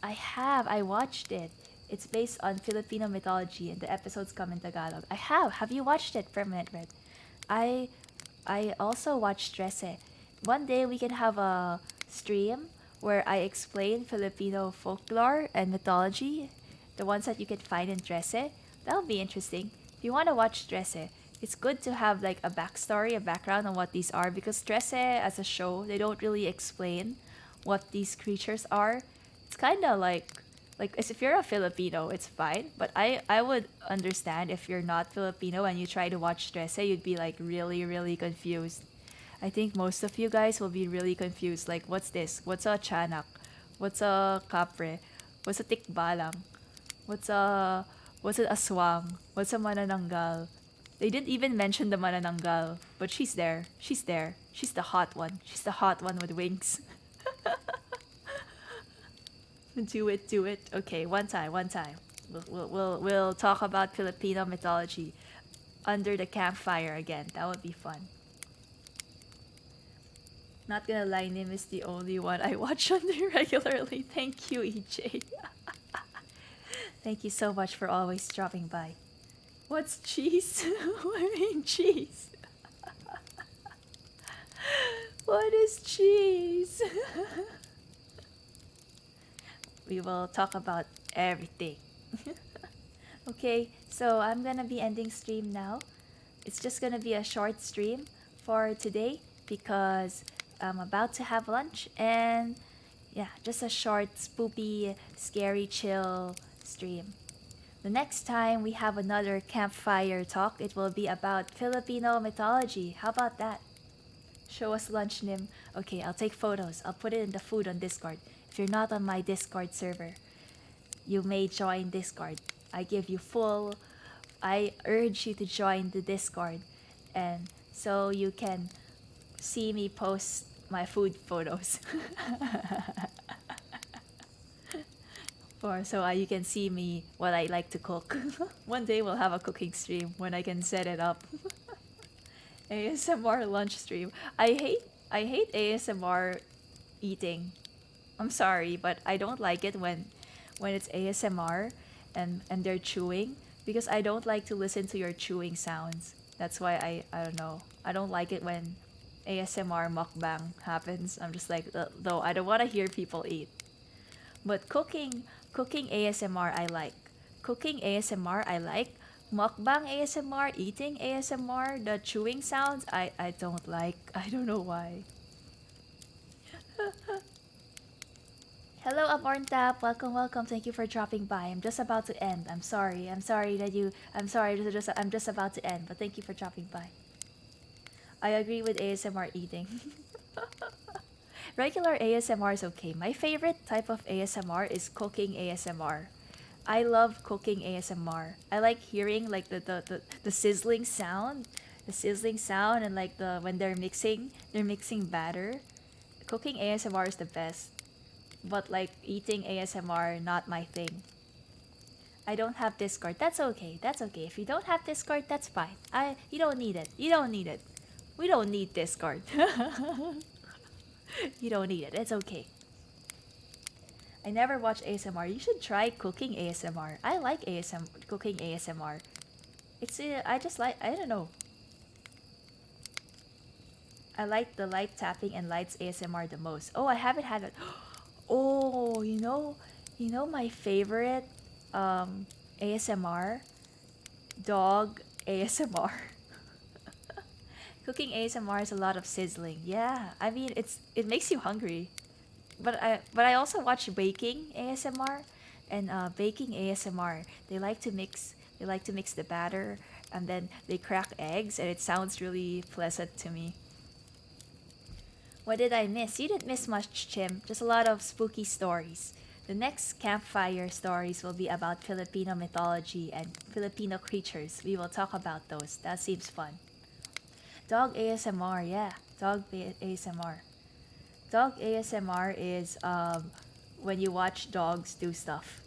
I have. I watched it. It's based on Filipino mythology and the episodes come in Tagalog. I have. Have you watched it, Permanent Red? I also watched Trece. One day we can have a stream where I explain Filipino folklore and mythology, the ones that you can find in Trece. That'll be interesting. If you want to watch Trece, it's good to have like a backstory, a background on what these are, because Trece as a show, they don't really explain what these creatures are. It's kind of like as if you're a Filipino, it's fine, but I would understand if you're not Filipino and you try to watch Trece, you'd be like really confused. I think most of you guys will be really confused. Like, what's this? What's a tiyanak? What's a kapre? What's a tikbalang? What's an aswang? What's a manananggal? They didn't even mention the manananggal, but she's there. She's there. She's the hot one. She's the hot one with wings. Do it. Okay, one time. We'll talk about Filipino mythology under the campfire again. That would be fun. Not gonna lie, Nym is the only one I watch under regularly. Thank you, EJ. Thank you so much for always dropping by. What's cheese? What do you mean cheese? What is cheese? We will talk about everything. Okay, so I'm gonna be ending stream now. It's just gonna be a short stream for today because I'm about to have lunch, and yeah, just a short, spoopy, scary, chill stream. The next time we have another campfire talk, it will be about Filipino mythology. How about that? Show us lunch, Nym. Okay, I'll take photos. I'll put it in the food on Discord. If you're not on my Discord server, you may join Discord. I urge you to join the Discord, and so you can see me post my food photos. Or so you can see me what I like to cook. One day we'll have a cooking stream when I can set it up. ASMR lunch stream. I hate ASMR eating. I'm sorry, but I don't like it when it's ASMR and they're chewing, because I don't like to listen to your chewing sounds. That's why I don't know. I don't like it when ASMR mukbang happens. I'm just like, though I don't want to hear people eat. But cooking ASMR I like. Cooking ASMR I like. Mukbang ASMR, eating ASMR, the chewing sounds I don't like. I don't know why. Hello, Aborntap. Welcome. Thank you for dropping by. I'm just about to end. I'm sorry. I'm just about to end, but thank you for dropping by. I agree with ASMR eating. Regular ASMR is okay. My favorite type of ASMR is cooking ASMR. I love cooking ASMR. I like hearing like the sizzling sound The sizzling sound and like the when they're mixing batter. Cooking ASMR is the best, but like eating ASMR, not my thing. I don't have Discord. That's okay. That's okay. If you don't have Discord, that's fine. You don't need it. You don't need it. We don't need Discord. You don't need it. It's okay. I never watch ASMR. You should try cooking ASMR. I like cooking ASMR. I just like, I don't know. I like the light tapping and lights ASMR the most. Oh, I haven't had it. Oh, you know my favorite ASMR? Dog ASMR. Cooking ASMR is a lot of sizzling. Yeah, I mean it makes you hungry. But I also watch baking ASMR and baking ASMR. They like to mix the batter and then they crack eggs and it sounds really pleasant to me. What did I miss? You didn't miss much, Chim. Just a lot of spooky stories. The next Campfire stories will be about Filipino mythology and Filipino creatures. We will talk about those. That seems fun. Dog ASMR, yeah. ASMR. Dog ASMR is when you watch dogs do stuff.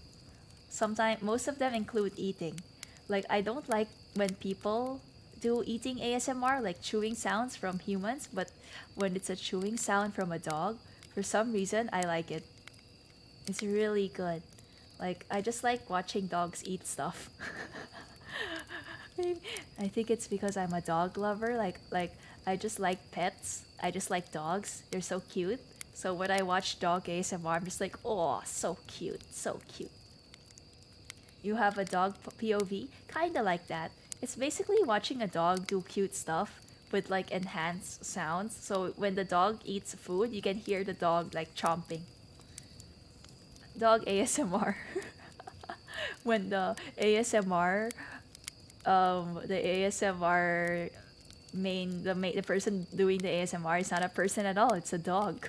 Sometimes most of them include eating. Like I don't like when people do eating ASMR, like chewing sounds from humans, but when it's a chewing sound from a dog, for some reason I like it. It's really good. Like I just like watching dogs eat stuff. I think it's because I'm a dog lover. Like I just like pets. I just like dogs. They're so cute. So when I watch dog ASMR, I'm just like, oh, so cute, so cute. You have a dog POV, kinda like that. It's basically watching a dog do cute stuff with like enhanced sounds. So when the dog eats food, you can hear the dog like chomping. Dog ASMR. When the ASMR the person doing the ASMR is not a person at all, it's a dog.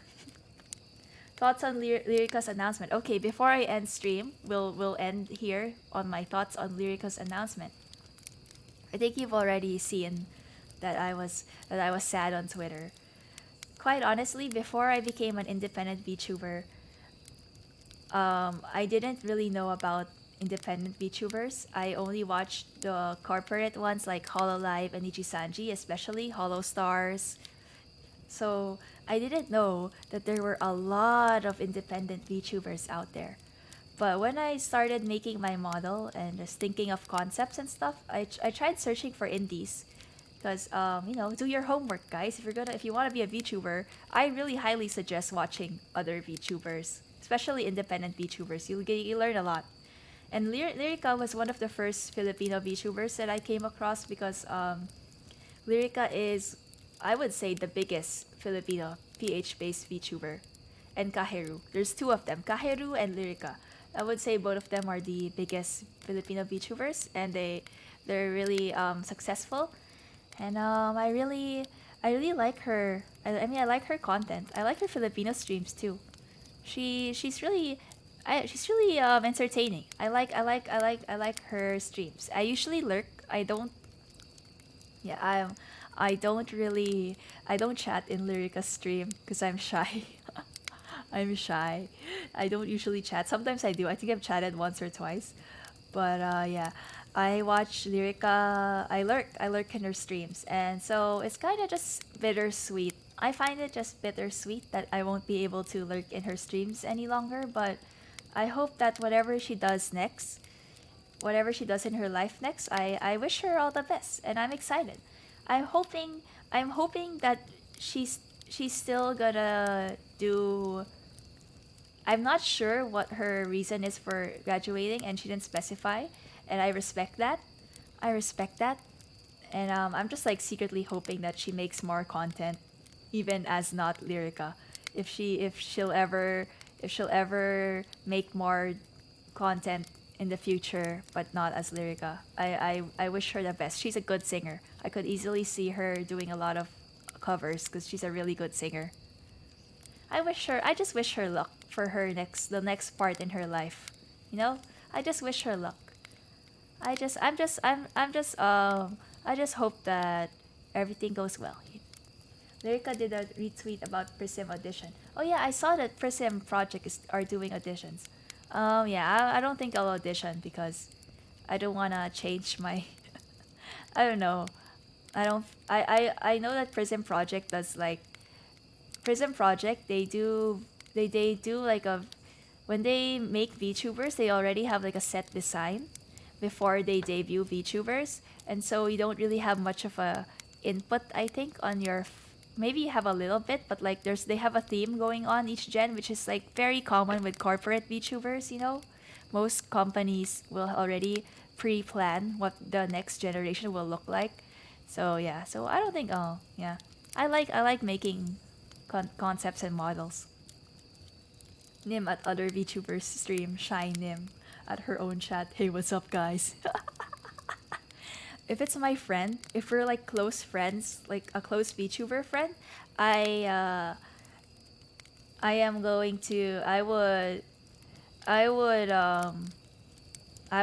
Thoughts on Lyrica's announcement. Okay, before I end stream, we'll end here on my thoughts on Lyrica's announcement. I think you've already seen that I was sad on Twitter. Quite honestly, before I became an independent VTuber, I didn't really know about independent VTubers. I only watched the corporate ones like Hololive and Ichisanji, especially Hollow Stars. So I didn't know that there were a lot of independent VTubers out there. But when I started making my model and just thinking of concepts and stuff, I tried searching for indies. Because do your homework, guys. If you want to be a VTuber, I really highly suggest watching other VTubers, especially independent VTubers. You learn a lot. And Lyrica was one of the first Filipino VTubers that I came across because Lyrica is, I would say, the biggest Filipino PH-based VTuber. And Kaheru. There's two of them, Kaheru and Lyrica. I would say both of them are the biggest Filipino VTubers, and they're really successful. And I really like her. I mean, I like her content. I like her Filipino streams too. She's really entertaining. I like her streams. I usually lurk. Yeah, I don't chat in Lyrica's stream because I'm shy. I'm shy. I don't usually chat. Sometimes I do. I think I've chatted once or twice. But yeah, I watch Lyrica. I lurk in her streams, and so it's kind of just bittersweet. I find it just bittersweet that I won't be able to lurk in her streams any longer. But I hope that whatever she does next, whatever she does in her life next, I wish her all the best, and I'm excited. I'm hoping that she's still gonna do. I'm not sure what her reason is for graduating, and she didn't specify, and I respect that. I respect that, and I'm just like secretly hoping that she makes more content, even as not Lyrica. If she'll ever make more content in the future, but not as Lyrica. I wish her the best. She's a good singer. I could easily see her doing a lot of covers because she's a really good singer. I just wish her luck for the next part in her life. You know? I just wish her luck. I just hope that everything goes well. Lyrica did a retweet about Prism audition. Oh yeah, I saw that Prism project are doing auditions. Yeah, I don't think I'll audition because I don't wanna change my. I don't know. I don't. I know that Prism project does like Prism project. They do like a when they make VTubers, they already have like a set design before they debut VTubers, and so you don't really have much of a input. I think on your maybe you have a little bit, but like they have a theme going on each gen, which is like very common with corporate VTubers. You know, most companies will already pre-plan what the next generation will look like. So yeah, so I don't think. Oh yeah, I like making concepts and models. Nym at other VTubers stream, Shy Nym at her own chat. Hey, what's up, guys? If it's my friend, if we're like close friends, like a close VTuber friend, I uh, I am going to. I would I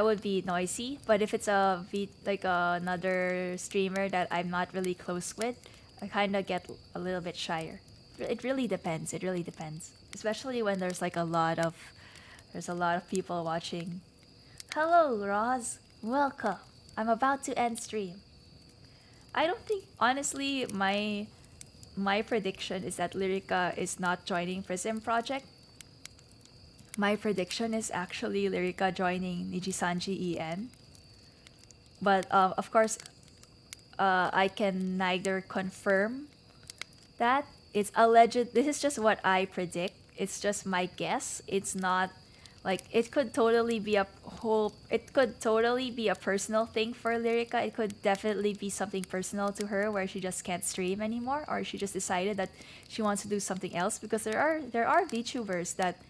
would be noisy. But if it's like another streamer that I'm not really close with, I kind of get a little bit shyer. It really depends. It really depends. Especially when there's a lot of people watching. Hello, Roz. Welcome. I'm about to end stream. I don't think honestly my prediction is that Lyrica is not joining Prism Project. My prediction is actually Lyrica joining Nijisanji EN. But of course, I can neither confirm that. It's alleged. This is just what I predict. It's just my guess. It's not like it could totally be a whole. It could totally be a personal thing for Lyrica. It could definitely be something personal to her where she just can't stream anymore, or she just decided that she wants to do something else. Because there are VTubers that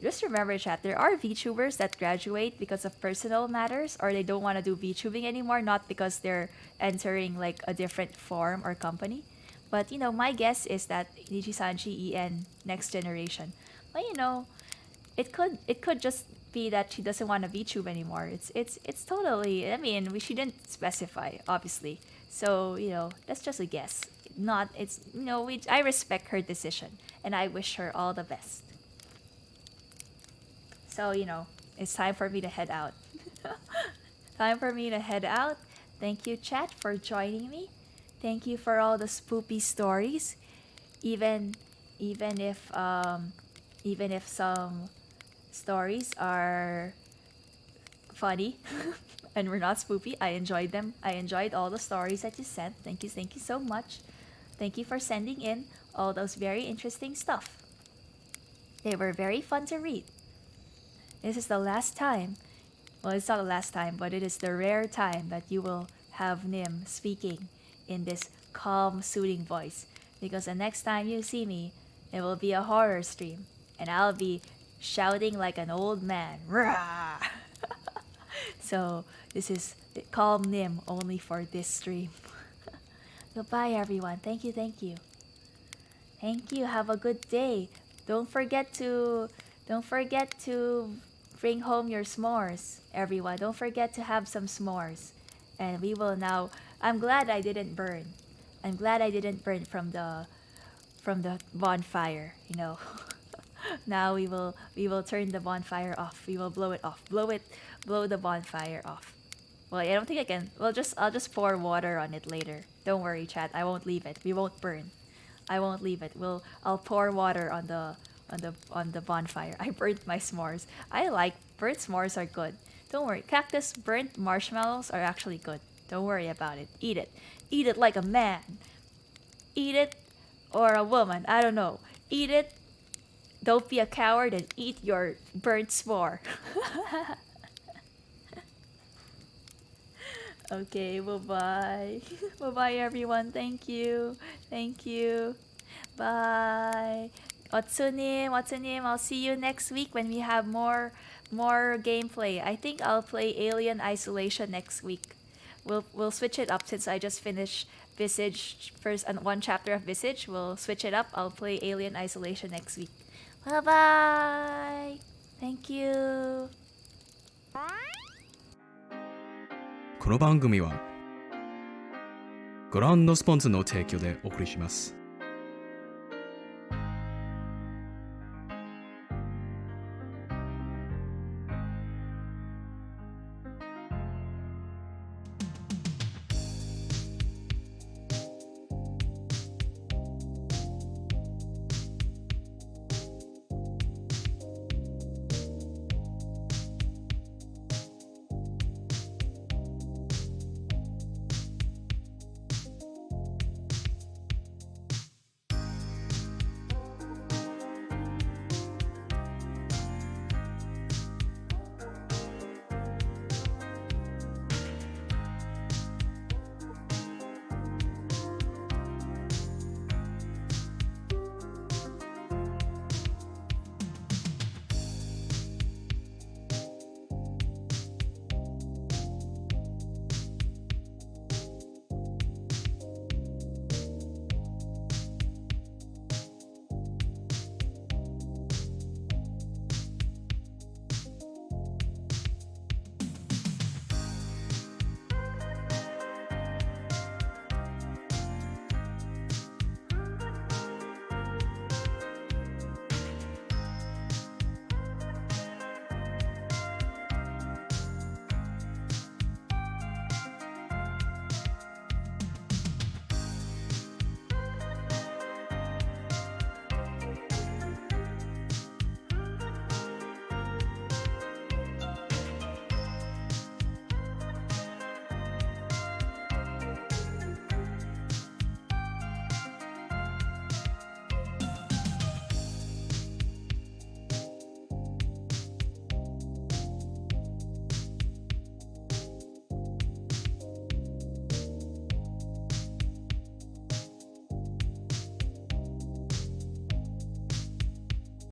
just remember, chat, there are VTubers that graduate because of personal matters or they don't want to do VTubing anymore, not because they're entering like a different form or company. But you know, my guess is that Nijisanji EN next generation. But you know, it could just be that she doesn't want to VTube anymore. It's totally. I mean, she didn't specify, obviously. So you know, that's just a guess. Not it's you know, I respect her decision and I wish her all the best. So, you know, it's time for me to head out. Time for me to head out. Thank you, chat, for joining me. Thank you for all the spoopy stories. Even even if even if some stories are funny and we're not spoopy, I enjoyed them. I enjoyed all the stories that you sent. Thank you so much. Thank you for sending in all those very interesting stuff. They were very fun to read. This is the last time. Well, it's not the last time, but it is the rare time that you will have Nym speaking in this calm, soothing voice. Because the next time you see me, it will be a horror stream, and I'll be shouting like an old man. Rah! So this is calm Nym only for this stream. Goodbye, everyone. Thank you, thank you. Thank you. Have a good day. Don't forget to bring home your s'mores, everyone. Don't forget to have some s'mores. And we will now. I'm glad I didn't burn. I'm glad I didn't burn from the bonfire. You know. Now we will turn the bonfire off. We will blow it off. Blow the bonfire off. Well, I don't think I can. I'll just pour water on it later. Don't worry, chat. I won't leave it. We won't burn. I won't leave it. I'll pour water on the bonfire. I burnt my s'mores. I like burnt s'mores are good. Don't worry. Cactus burnt marshmallows are actually good. Don't worry about it. Eat it. Eat it like a man. Eat it or a woman. I don't know. Eat it. Don't be a coward and eat your burnt s'more. Okay, bye-bye. Bye-bye, everyone. Thank you. Thank you. Bye. Watsunim, I'll see you next week when we have more gameplay. I think I'll play Alien Isolation next week. We'll switch it up since I just finished Visage first and one chapter of Visage. We'll switch it up. I'll play Alien Isolation next week. Bye-bye. Thank you. この番組はご覧のスポンサーの提供でお送りします。